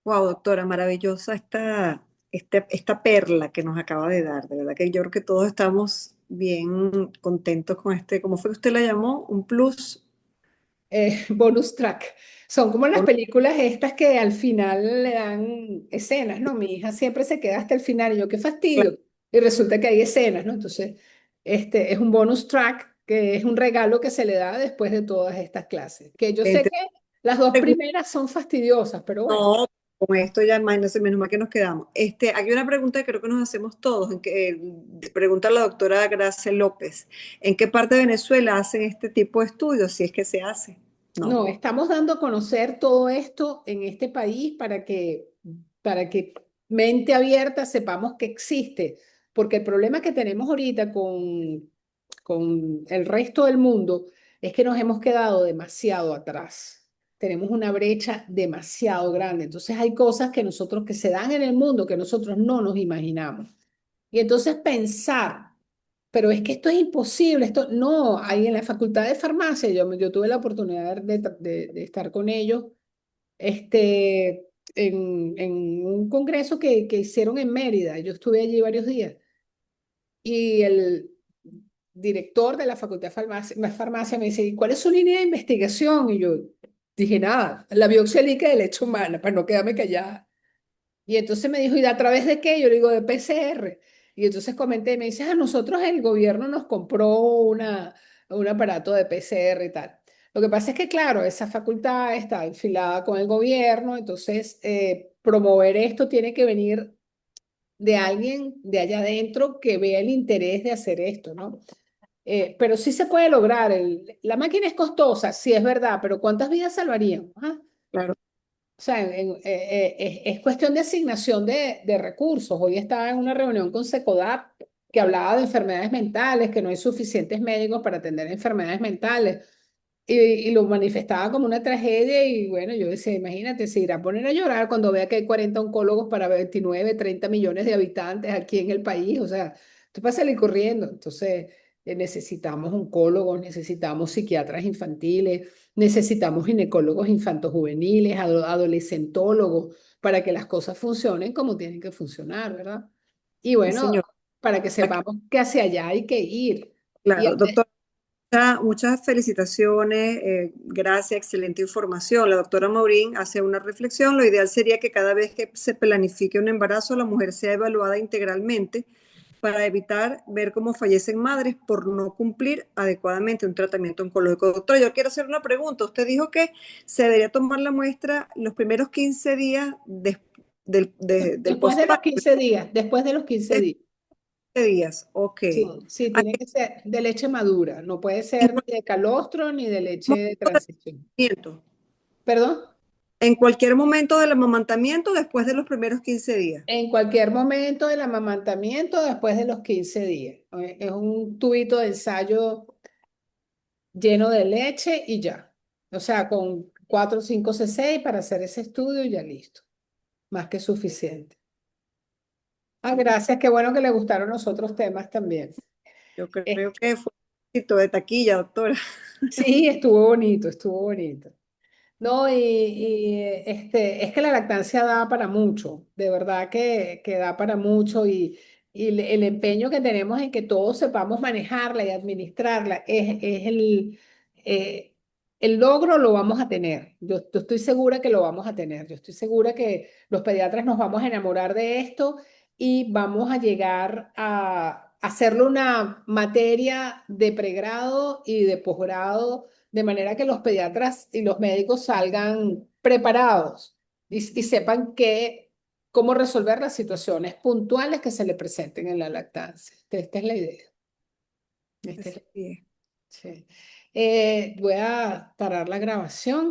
Wow, doctora, maravillosa esta perla que nos acaba de dar. De verdad que yo creo que todos estamos bien contentos con este, ¿cómo fue que usted la llamó? Un plus. Bonus track. Son como las películas estas que al final le dan escenas, ¿no? Mi hija siempre se queda hasta el final y yo, qué fastidio. Y resulta que hay escenas, ¿no? Entonces, este es un bonus track que es un regalo que se le da después de todas estas clases. Que yo sé Gente, que las dos primeras son fastidiosas, pero bueno. no, con esto ya imagínense, menos mal que nos quedamos. Aquí hay una pregunta que creo que nos hacemos todos, pregunta la doctora Grace López, ¿en qué parte de Venezuela hacen este tipo de estudios? Si es que se hace. No, No, estamos dando a conocer todo esto en este país para que mente abierta sepamos que existe, porque el problema que tenemos ahorita con el resto del mundo es que nos hemos quedado demasiado atrás. Tenemos una brecha demasiado grande. Entonces hay cosas que nosotros que se dan en el mundo que nosotros no nos imaginamos. Y entonces pensar, pero es que esto es imposible, esto no, hay en la Facultad de Farmacia, yo tuve la oportunidad de estar con ellos en un congreso que hicieron en Mérida, yo estuve allí varios días, y el director de la Facultad de Farmacia me dice, ¿y cuál es su línea de investigación? Y yo dije, nada, la biopsia líquida de leche humana, para no quedarme callada. Y entonces me dijo, ¿y a través de qué? Yo le digo, de PCR. Y entonces comenté, me dice, a nosotros el gobierno nos compró un aparato de PCR y tal. Lo que pasa es que, claro, esa facultad está enfilada con el gobierno, entonces promover esto tiene que venir de alguien de allá adentro que vea el interés de hacer esto, ¿no? Pero sí se puede lograr. La máquina es costosa, sí es verdad, pero ¿cuántas vidas salvaríamos? ¿Ah? claro. O sea, es cuestión de asignación de recursos. Hoy estaba en una reunión con Secodap que hablaba de enfermedades mentales, que no hay suficientes médicos para atender enfermedades mentales. Y lo manifestaba como una tragedia y bueno, yo decía, imagínate, se irá a poner a llorar cuando vea que hay 40 oncólogos para 29 30 millones de habitantes aquí en el país. O sea, esto pasa salir corriendo. Entonces, necesitamos oncólogos, necesitamos psiquiatras infantiles, necesitamos ginecólogos infantojuveniles, adolescentólogos, para que las cosas funcionen como tienen que funcionar, ¿verdad? Y Sí, bueno, señor. para que sepamos que hacia allá hay que ir. Y Claro, doctora. Muchas felicitaciones, gracias, excelente información. La doctora Maurín hace una reflexión. Lo ideal sería que cada vez que se planifique un embarazo, la mujer sea evaluada integralmente para evitar ver cómo fallecen madres por no cumplir adecuadamente un tratamiento oncológico. Doctora, yo quiero hacer una pregunta. Usted dijo que se debería tomar la muestra los primeros 15 días del después de los posparto. 15 días, después de los 15 días. 15 días, ok. Sí, sí, tiene que ser de leche madura, no puede En ser ni de calostro ni de leche de transición. cualquier ¿Perdón? en cualquier momento del amamantamiento después de los primeros 15 días. En cualquier momento del amamantamiento después de los 15 días. Es un tubito de ensayo lleno de leche y ya. O sea, con 4, 5 cc para hacer ese estudio y ya listo. Más que suficiente. Ah, gracias, qué bueno que le gustaron los otros temas también. Yo Eh, creo que fue un éxito de taquilla, doctora. sí, estuvo bonito, estuvo bonito. No, es que la lactancia da para mucho, de verdad que da para mucho y el empeño que tenemos en que todos sepamos manejarla y administrarla el logro lo vamos a tener. Yo estoy segura que lo vamos a tener. Yo estoy segura que los pediatras nos vamos a enamorar de esto y vamos a llegar a hacerlo una materia de pregrado y de posgrado, de manera que los pediatras y los médicos salgan preparados y sepan cómo resolver las situaciones puntuales que se le presenten en la lactancia. Esta es la idea. Esta es Así la- es. sí. Voy a parar la grabación.